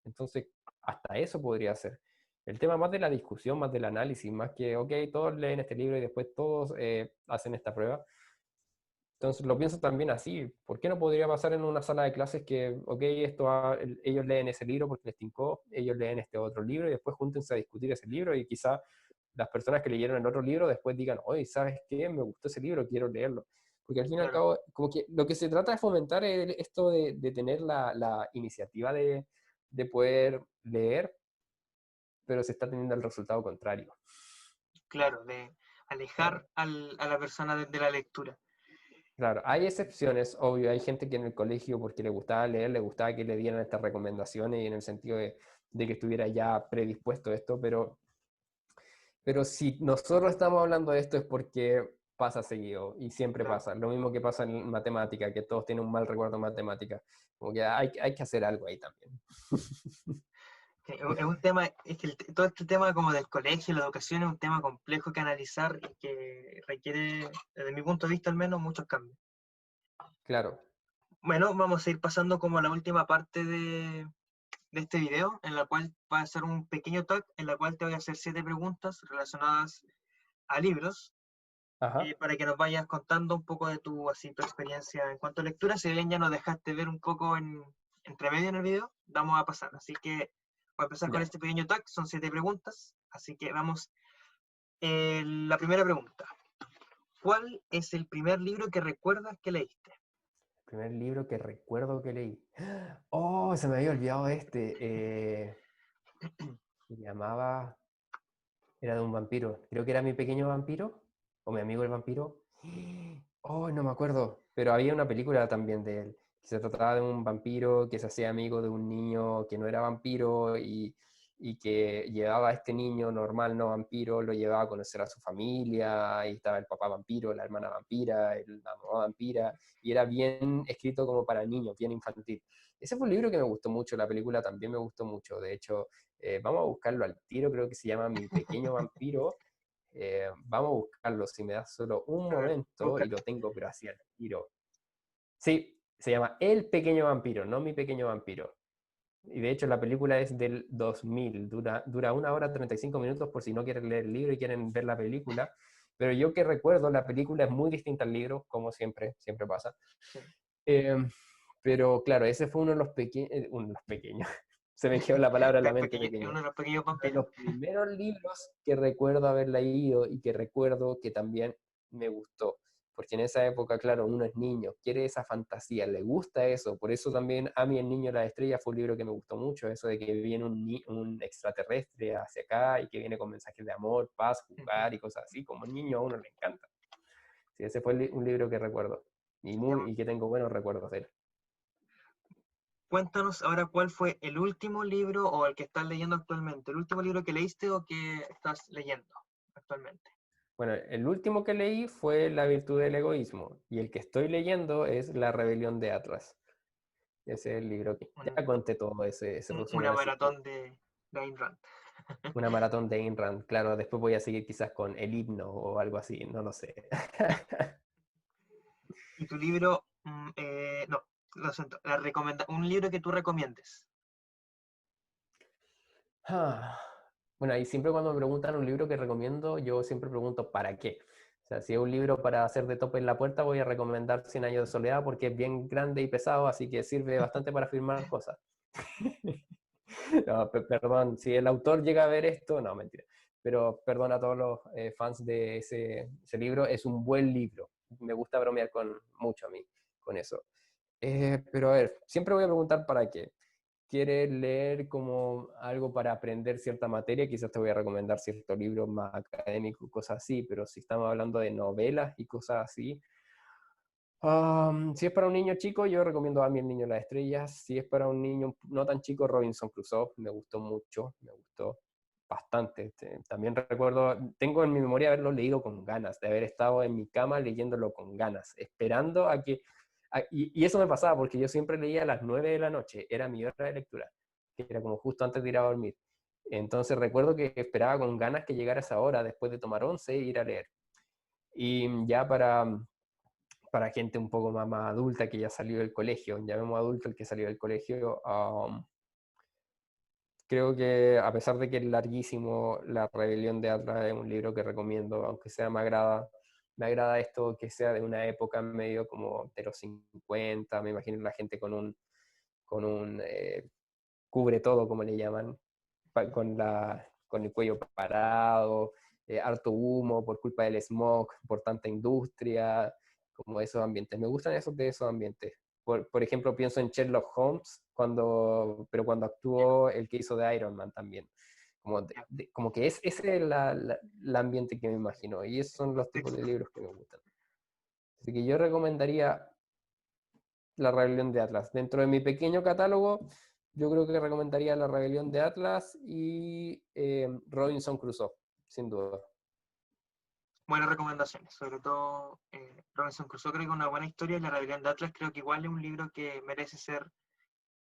Entonces, hasta eso podría ser. El tema más de la discusión, más del análisis, más que, ok, todos leen este libro y después todos hacen esta prueba. Entonces, lo pienso también así. ¿Por qué no podría pasar en una sala de clases que, ok, ellos leen ese libro porque les tincó, ellos leen este otro libro y después júntense a discutir ese libro y quizá las personas que leyeron el otro libro después digan, oye, ¿sabes qué? Me gustó ese libro, quiero leerlo. Porque al fin y al claro, cabo, como que lo que se trata de fomentar es esto de tener la iniciativa de poder leer, pero se está teniendo el resultado contrario. claro, de Claro. alejar a la persona de la lectura. Claro, hay excepciones, obvio, hay gente que en el colegio, porque le gustaba leer, le gustaba que le dieran estas recomendaciones y en el sentido de que estuviera ya predispuesto a esto, pero si nosotros estamos hablando de esto es porque pasa seguido y siempre Claro. pasa. Lo mismo que pasa en matemática, que todos tienen un mal recuerdo en matemática. Como que hay que hacer algo ahí también. Es un tema, es que todo este tema como del colegio, la educación es un tema complejo que analizar y que requiere, desde mi punto de vista al menos, muchos cambios. Claro, Bueno, vamos a ir pasando como a la última parte de este video, en la cual va a ser un pequeño tag, en la cual te voy a hacer 7 preguntas relacionadas a libros, ajá, para que nos vayas contando un poco de tu, así, tu experiencia en cuanto a lectura. Si bien ya nos dejaste ver un poco entre medio en el video, vamos a pasar. Así que voy a empezar con ya. este pequeño tag, son 7 preguntas, así que vamos. La primera pregunta, ¿cuál es el primer libro que recuerdas que leíste? Primer libro que recuerdo que leí. Oh, se me había olvidado este. Se llamaba. Era de un vampiro. Creo que era Mi Pequeño Vampiro. O Mi Amigo el Vampiro. Oh, no me acuerdo. Pero había una película también de él. Que se trataba de un vampiro que se hacía amigo de un niño que no era vampiro y que llevaba a este niño normal, no vampiro, lo llevaba a conocer a su familia. Ahí estaba el papá vampiro, la hermana vampira, la mamá vampira. Y era bien escrito como para niños, bien infantil. Ese fue un libro que me gustó mucho. La película también me gustó mucho. De hecho, vamos a buscarlo al tiro, creo que se llama Mi Pequeño Vampiro. Vamos a buscarlo, si me das solo un A ver, momento y busca. lo tengo, pero así al tiro. Sí, se llama El Pequeño Vampiro, no Mi Pequeño Vampiro. Y de hecho la película es del 2000, dura 1 hora 35 minutos por si no quieren leer el libro y quieren ver la película. Pero yo que recuerdo, la película es muy distinta al libro, como siempre, siempre pasa. Sí. Eh, pero claro, ese fue uno de los pequeños, se me quedó la palabra en la mente Uno pequeño. de los pequeños Uno de vampiros. los primeros libros que recuerdo haber leído y que recuerdo que también me gustó. Porque en esa época, claro, uno es niño, quiere esa fantasía, le gusta eso. Por eso también A mí el niño de la estrella fue un libro que me gustó mucho, eso de que viene un extraterrestre hacia acá y que viene con mensajes de amor, paz, Ujú. jugar y cosas así. Como niño a uno le encanta. Sí, ese fue un libro que recuerdo Ya. y que tengo buenos recuerdos de él. Cuéntanos ahora cuál fue el último libro o el que estás leyendo actualmente, el último libro que leíste o que estás leyendo actualmente. Bueno, el último que leí fue La virtud del egoísmo y el que estoy leyendo es La rebelión de Atlas. Ese es el libro que Un- ya conté todo ese resumen, una así que maratón de Ayn Rand. una maratón de Ayn Rand. Claro, después voy a seguir quizás con El himno o algo así, no lo sé. Y tu libro, no, lo siento, un libro que tú recomiendes. Ah, bueno, y siempre cuando me preguntan un libro que recomiendo, yo siempre pregunto ¿para qué? O sea, si es un libro para hacer de tope en la puerta, voy a recomendar Cien años de soledad porque es bien grande y pesado, así que sirve bastante para firmar cosas. No, perdón, si el autor llega a ver esto, no, mentira. Pero perdón a todos los fans de ese libro, es un buen libro. Me gusta bromear mucho a mí con eso. Pero a ver, siempre voy a preguntar para qué. ¿Quieres leer como algo para aprender cierta materia? Quizás te voy a recomendar ciertos libros más académicos, cosas así, pero si estamos hablando de novelas y cosas así, si es para un niño chico, yo recomiendo A mí el niño de las estrellas. Si es para un niño no tan chico, Robinson Crusoe. Me gustó mucho, me gustó bastante. También recuerdo, tengo en mi memoria haberlo leído con ganas, de haber estado en mi cama leyéndolo con ganas, esperando a que... y eso me pasaba porque yo siempre leía a las 9 de la noche, era mi hora de lectura, que era como justo antes de ir a dormir. Entonces recuerdo que esperaba con ganas que llegara esa hora después de tomar once e ir a leer. Y ya para gente un poco más adulta que ya salió del colegio, llamemos adulto el que salió del colegio, creo que a pesar de que es larguísimo, La rebelión de Atlas es un libro que recomiendo, aunque sea me agrada esto que sea de una época medio como de los 50, me imagino la gente con un cubre todo, como le llaman, con el cuello parado, harto humo por culpa del smog, por tanta industria, como esos ambientes. Me gustan esos de esos ambientes. Por ejemplo, pienso en Sherlock Holmes, pero cuando actuó el que hizo de Iron Man también. Ya, Como que ese es el ambiente que me imagino, y esos son los tipos de contexto. libros que me gustan. Así que yo recomendaría La Rebelión de Atlas. Dentro de mi pequeño catálogo, yo creo que recomendaría La Rebelión de Atlas y Robinson Crusoe, sin duda. Buenas recomendaciones, sobre todo Robinson Crusoe creo que es una buena historia y La Rebelión de Atlas creo que igual es un libro que merece ser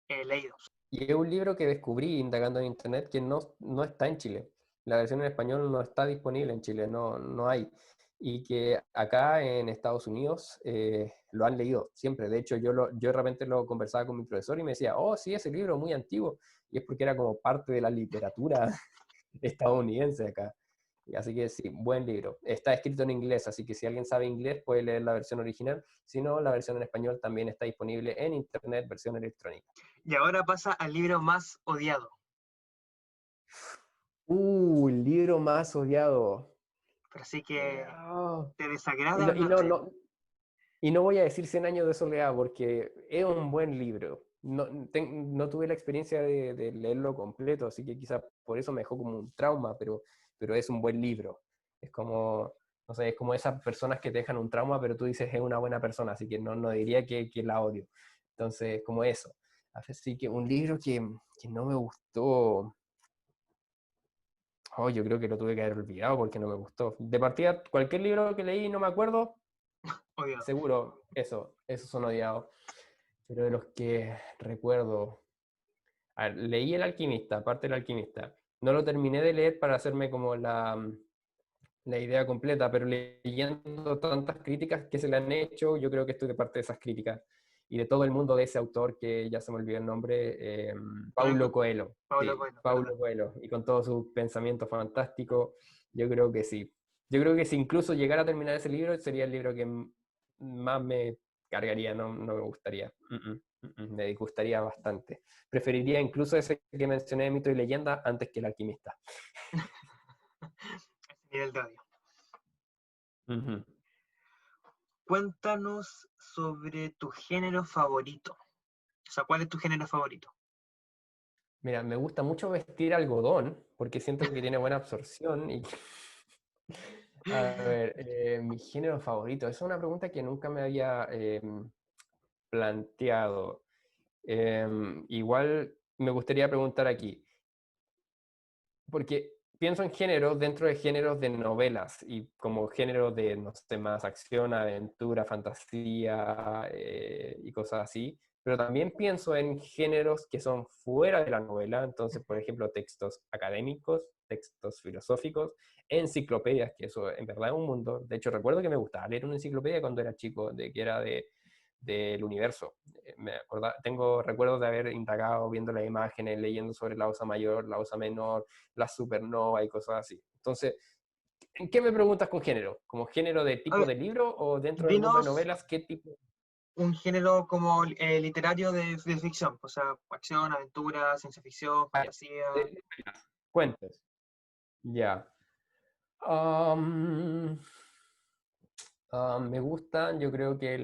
leído. Y es un libro que descubrí indagando en internet que no está en Chile. La versión en español no está disponible en Chile, no hay. Y que acá en Estados Unidos lo han leído siempre. De hecho, yo de repente lo conversaba con mi profesor y me decía, oh, sí, ese libro muy antiguo. Y es porque era como parte de la literatura estadounidense acá. Y así que sí, buen libro. Está escrito en inglés, así que si alguien sabe inglés puede leer la versión original. Si no, la versión en español también está disponible en internet, versión electrónica. Y ahora pasa al libro más odiado. El libro más odiado. Pero así que Ah, te Y desagrada no, y hablar no, de él. no, y no voy a decir Cien años de soledad porque es un buen libro. No tuve la experiencia de leerlo completo, así que quizás por eso me dejó como un trauma, pero es un buen libro. Es como, no sé, es como esas personas que te dejan un trauma, pero tú dices es una buena persona, así que no diría que la odio. Entonces, como eso. Así que un libro que no me gustó. Oh, yo creo que lo tuve que haber olvidado porque no me gustó. De partida, cualquier libro que leí y no me acuerdo, Odiado. seguro, esos son odiados. Pero de los que recuerdo, a ver, leí El Alquimista, aparte del Alquimista. No lo terminé de leer para hacerme como la idea completa, pero leyendo tantas críticas que se le han hecho, yo creo que estoy de parte de esas críticas y de todo el mundo de ese autor que ya se me olvidó el nombre, Paulo Coelho. Coelho. Pablo Sí, Coelho, ¿verdad? Paulo Coelho. Y con todos sus pensamientos fantásticos, yo creo que sí. Yo creo que si incluso llegara a terminar ese libro, sería el libro que más me cargaría, no me gustaría. Me disgustaría bastante. Preferiría incluso ese que mencioné de Mito y Leyenda antes que El Alquimista. Ese nivel de odio. Ujú. Cuéntanos sobre tu género favorito. O sea, ¿cuál es tu género favorito? Mira, me gusta mucho vestir algodón porque siento que tiene buena absorción y a ver, mi género favorito. Esa es una pregunta que nunca me había planteado. Igual me gustaría preguntar aquí, porque pienso en géneros dentro de géneros de novelas y como géneros de, no sé, más acción, aventura, fantasía y cosas así, pero también pienso en géneros que son fuera de la novela, entonces, por ejemplo, textos académicos, textos filosóficos, enciclopedias, que eso en verdad es un mundo. De hecho, recuerdo que me gustaba leer una enciclopedia cuando era chico, de que era del universo. Tengo recuerdos de haber indagado viendo las imágenes, leyendo sobre la osa mayor, la osa menor, la supernova y cosas así. Entonces, ¿en qué me preguntas con género? ¿Como género de A tipo ver, de libro o dentro del mundo de dinos novelas, qué tipo? un género como literario de ficción, o sea, acción, aventura, ciencia ficción, Ah, fantasía. de cuentos. Ya. Um, me gustan, yo creo que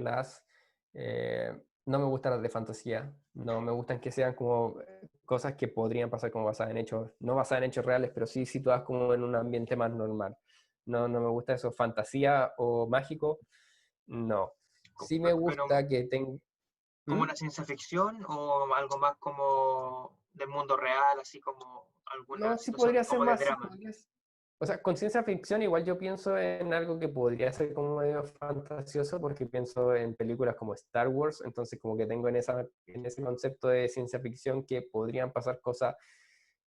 no me gustan las de fantasía, no me gustan que sean como cosas que podrían pasar como basadas en hechos, no basadas en hechos reales, pero sí situadas como en un ambiente más normal. No me gusta eso, fantasía o mágico, no. Sí me Pero gusta que tenga... como una ciencia ficción o algo más como del mundo real, así como alguna No, sí situación podría ser como de más, sí drama. podría ser. O sea, con ciencia ficción igual yo pienso en algo que podría ser como medio fantasioso porque pienso en películas como Star Wars, entonces como que tengo en ese concepto de ciencia ficción que podrían pasar cosas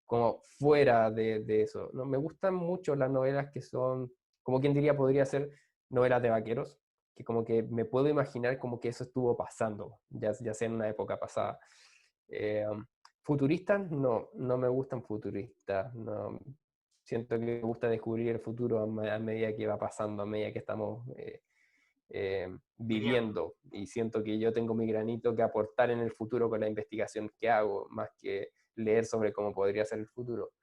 como fuera de eso. No, me gustan mucho las novelas que son, como quien diría, podría ser novelas de vaqueros, que como que me puedo imaginar como que eso estuvo pasando, ya sea en una época pasada. Eh, Futuristas, no me gustan futuristas, no, siento que me gusta descubrir el futuro a medida que va pasando, a medida que estamos Viviendo. viviendo, y siento que yo tengo mi granito que aportar en el futuro con la investigación que hago, más que leer sobre cómo podría ser el futuro.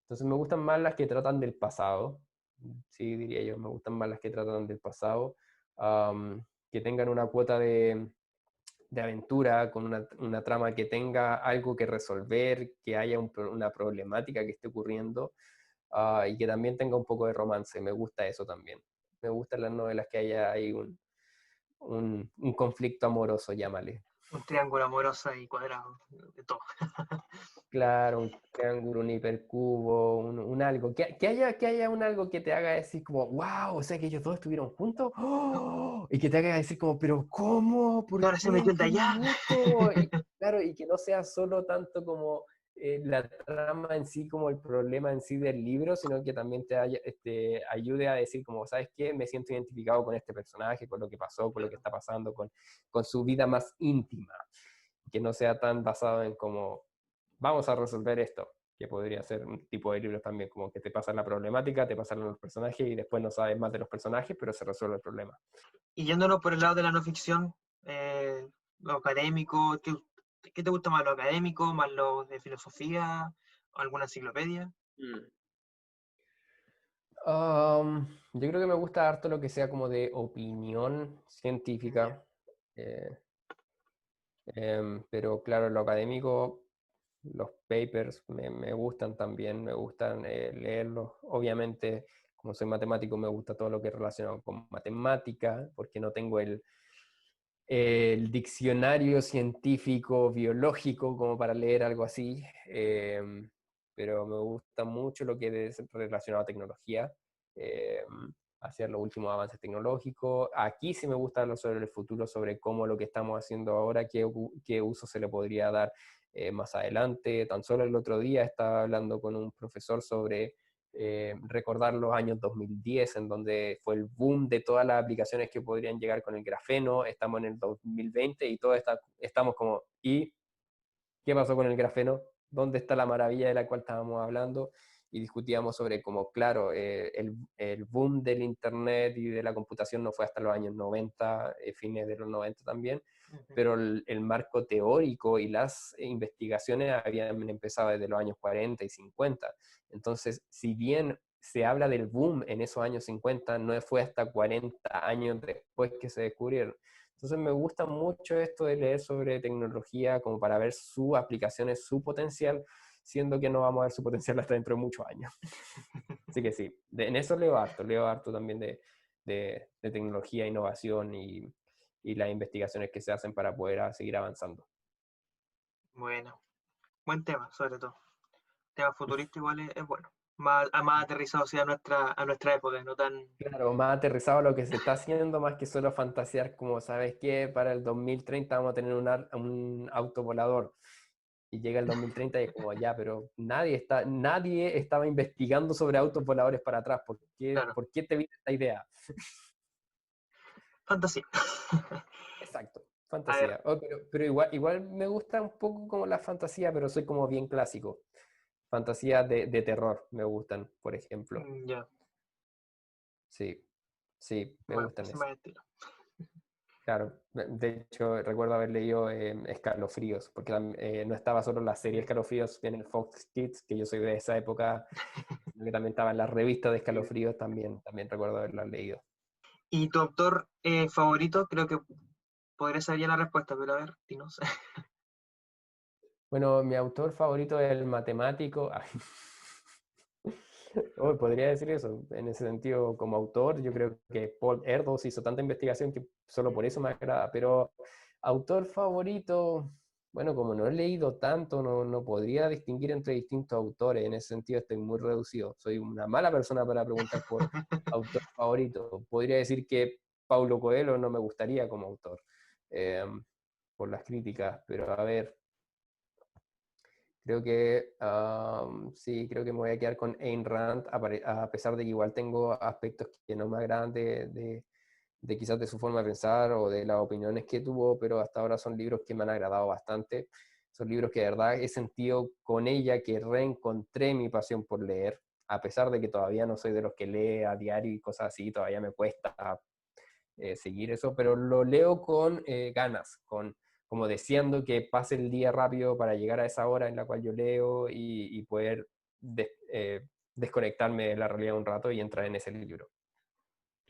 Entonces me gustan más las que tratan del pasado, sí, diría yo, me gustan más las que tratan del pasado. que tengan una cuota de aventura, con una trama que tenga algo que resolver, que haya una problemática que esté ocurriendo, y que también tenga un poco de romance. Me gusta eso también. Me gustan las novelas que haya ahí un conflicto amoroso, llámale. Un triángulo amoroso ahí cuadrado, de todo. Claro, un triángulo, un hipercubo, un algo. Que haya un algo que te haga decir como, wow, o sea que ellos dos estuvieron juntos. ¡Oh! Y que te haga decir como, pero ¿cómo? Y ¿Por ahora se qué? metió ¿En el de qué allá. minuto? Y, claro, y que no sea solo tanto como la trama en sí, como el problema en sí del libro, sino que también te ayude a decir como, ¿sabes qué? Me siento identificado con este personaje, con lo que pasó, con lo que está pasando, con su vida más íntima. Que no sea tan basado en como vamos a resolver esto, que podría ser un tipo de libro también, como que te pasan la problemática, te pasan los personajes y después no sabes más de los personajes, pero se resuelve el problema. Y yéndonos por el lado de la no ficción, lo académico, ¿qué te gusta más, lo académico, más lo de filosofía, alguna enciclopedia? Mm. Yo creo que me gusta harto lo que sea como de opinión Ya. científica, eh, pero claro, lo académico, los papers me gustan también, me gustan leerlos. Obviamente, como soy matemático, me gusta todo lo que es relacionado con matemática, porque no tengo el diccionario científico biológico como para leer algo así, pero me gusta mucho lo que es relacionado a tecnología, eh, hacia los últimos avances tecnológicos. Aquí sí me gusta hablar sobre el futuro, sobre cómo lo que estamos haciendo ahora, qué uso se le podría dar más adelante. Tan solo el otro día estaba hablando con un profesor sobre recordar los años 2010, en donde fue el boom de todas las aplicaciones que podrían llegar con el grafeno. Estamos en el 2020 y todos estamos como, ¿y qué pasó con el grafeno? ¿Dónde está la maravilla de la cual estábamos hablando? Y discutíamos sobre cómo, claro, el boom del Internet y de la computación no fue hasta los años 90, fines de los 90 también, Ujú. pero el marco teórico y las investigaciones habían empezado desde los años 40 y 50. Entonces, si bien se habla del boom en esos años 50, no fue hasta 40 años después que se descubrieron. Entonces me gusta mucho esto de leer sobre tecnología como para ver sus aplicaciones, su potencial, siendo que no vamos a ver su potencial hasta dentro de muchos años. Así que sí, en eso leo harto también de tecnología, innovación y las investigaciones que se hacen para poder seguir avanzando. Bueno, buen tema, sobre todo. Tema futurista igual es bueno. Más aterrizado hacia a nuestra época, no tan... Claro, más aterrizado a lo que se está haciendo, más que solo fantasear como, ¿sabes qué? Para el 2030 vamos a tener un auto volador. Y llega el 2030 y es como, ya, pero nadie estaba investigando sobre autos voladores para atrás. Claro, ¿Por qué te viene esta idea? fantasía. Exacto, A ver, fantasía. Oh, pero igual me gusta un poco como la fantasía, pero soy como bien clásico. Fantasías de terror me gustan, por ejemplo. ya, Sí, sí, me bueno, gustan ese eso. más estilo. Claro, de hecho recuerdo haber leído Escalofríos, porque no estaba solo la serie Mm. Escalofríos en el Fox Kids, que yo soy de esa época, sino que también estaba en las revistas de Sí. Escalofríos, también recuerdo haberlas leído. ¿Y tu autor favorito? Creo que podría saber ya la respuesta, pero a ver, dinos. Bueno, mi autor favorito es el matemático. Ay, oh, podría decir eso. En ese sentido, como autor, yo creo que Paul Erdos hizo tanta investigación que solo por eso me agrada. Pero autor favorito, bueno, como no he leído tanto, no podría distinguir entre distintos autores. En ese sentido, estoy muy reducido. Soy una mala persona para preguntar por autor favorito. Podría decir que Paulo Coelho no me gustaría como autor, eh, por las críticas, pero a ver. Creo que sí, creo que me voy a quedar con Ayn Rand, a pesar de que igual tengo aspectos que no me agradan de quizás de su forma de pensar o de las opiniones que tuvo, pero hasta ahora son libros que me han agradado bastante. Son libros que de verdad he sentido con ella que reencontré mi pasión por leer, a pesar de que todavía no soy de los que lee a diario y cosas así, todavía me cuesta seguir eso, pero lo leo con ganas, como deseando que pase el día rápido para llegar a esa hora en la cual yo leo y poder desconectarme de la realidad un rato y entrar en ese libro.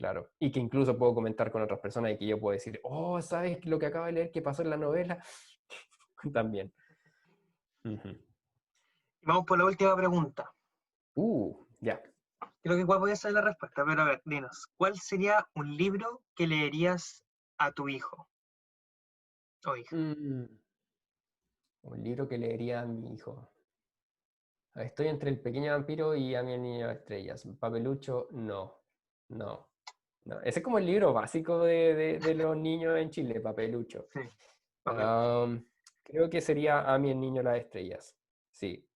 Claro. Y que incluso puedo comentar con otras personas y que yo puedo decir, oh, ¿sabes lo que acabo de leer que pasó en la novela? También. Ujú. Y vamos por la última pregunta. Ya. Creo que igual voy a saber la respuesta, pero a ver, dinos, ¿cuál sería un libro que leerías a tu hijo o hija? Mm, un libro que leería a mi hijo. Estoy entre El pequeño vampiro y A mi niño de estrellas. Papelucho, no. No. No. Ese es como el libro básico de los niños en Chile, Papelucho. Sí, Papelucho. Am, Creo que sería A mi el niño de las estrellas. Sí.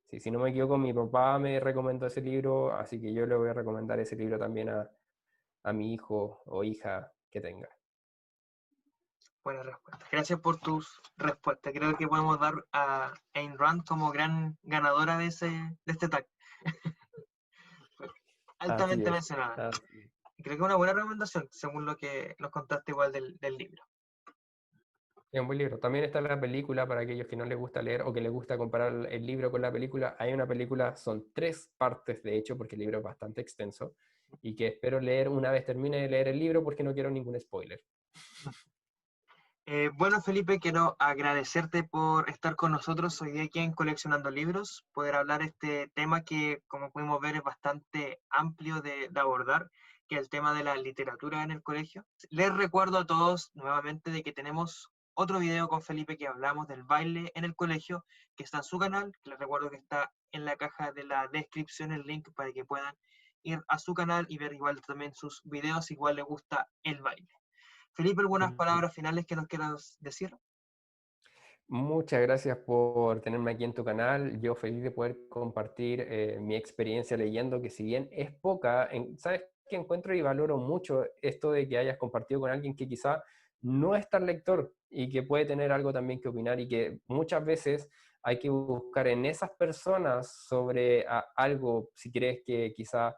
Sí, si no me equivoco, mi papá me recomendó ese libro, así que yo le voy a recomendar ese libro también a mi hijo o hija que tenga. Buena respuesta. Gracias por tus respuestas. Creo que podemos dar a Ayn Rand como gran ganadora de este tag. Así Altamente es. mencionada. Así es. Y creo que es una buena recomendación, según lo que nos contaste igual del libro. Es un buen libro. También está la película para aquellos que no les gusta leer o que les gusta comparar el libro con la película. Hay una película, son 3 partes de hecho, porque el libro es bastante extenso, y que espero leer una vez termine de leer el libro porque no quiero ningún spoiler. Bueno, Felipe, quiero agradecerte por estar con nosotros hoy día aquí en Coleccionando Libros, poder hablar este tema que, como pudimos ver, es bastante amplio de abordar, que es el tema de la literatura en el colegio. Les recuerdo a todos nuevamente de que tenemos otro video con Felipe que hablamos del baile en el colegio, que está en su canal, que les recuerdo que está en la caja de la descripción el link para que puedan ir a su canal y ver igual también sus videos, igual les gusta el baile. Felipe, ¿algunas Ujú. palabras finales que nos quieras decir? Muchas gracias por tenerme aquí en tu canal. Yo feliz de poder compartir mi experiencia leyendo, que si bien es poca, sabes que encuentro y valoro mucho esto de que hayas compartido con alguien que quizá no es tan lector y que puede tener algo también que opinar y que muchas veces hay que buscar en esas personas sobre algo, si crees que quizá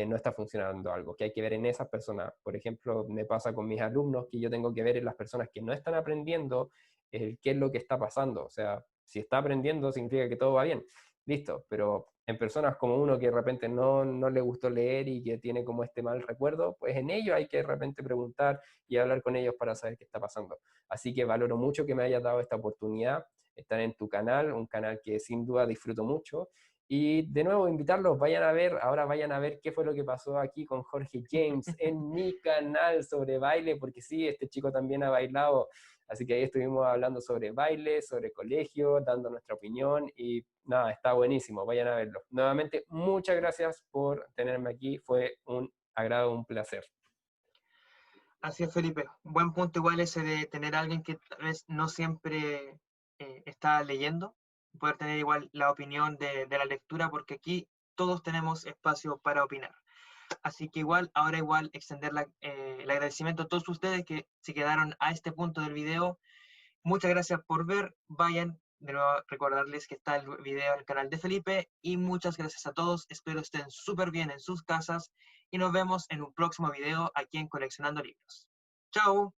no está funcionando algo, que hay que ver en esas personas. Por ejemplo, me pasa con mis alumnos que yo tengo que ver en las personas que no están aprendiendo qué es lo que está pasando. O sea, si está aprendiendo significa que todo va bien. Listo, pero en personas como uno que de repente no le gustó leer y que tiene como este mal recuerdo, pues en ello hay que de repente preguntar y hablar con ellos para saber qué está pasando. Así que valoro mucho que me hayas dado esta oportunidad, estar en tu canal, un canal que sin duda disfruto mucho. Y de nuevo, invitarlos, ahora vayan a ver qué fue lo que pasó aquí con Jorge James en mi canal sobre baile, porque sí, este chico también ha bailado. Así que ahí estuvimos hablando sobre baile, sobre colegio, dando nuestra opinión y nada, está buenísimo, vayan a verlo. Nuevamente, muchas gracias por tenerme aquí, fue un agrado, un placer. Así es, Felipe. Buen punto igual ese de tener a alguien que tal vez no siempre está leyendo, poder tener igual la opinión de la lectura, porque aquí todos tenemos espacio para opinar. Así que igual, ahora igual extender el agradecimiento a todos ustedes que se quedaron a este punto del video. Muchas gracias por ver. Vayan de nuevo a recordarles que está el video en el canal de Felipe. Y muchas gracias a todos. Espero estén súper bien en sus casas. Y nos vemos en un próximo video aquí en Coleccionando Libros. ¡Chao!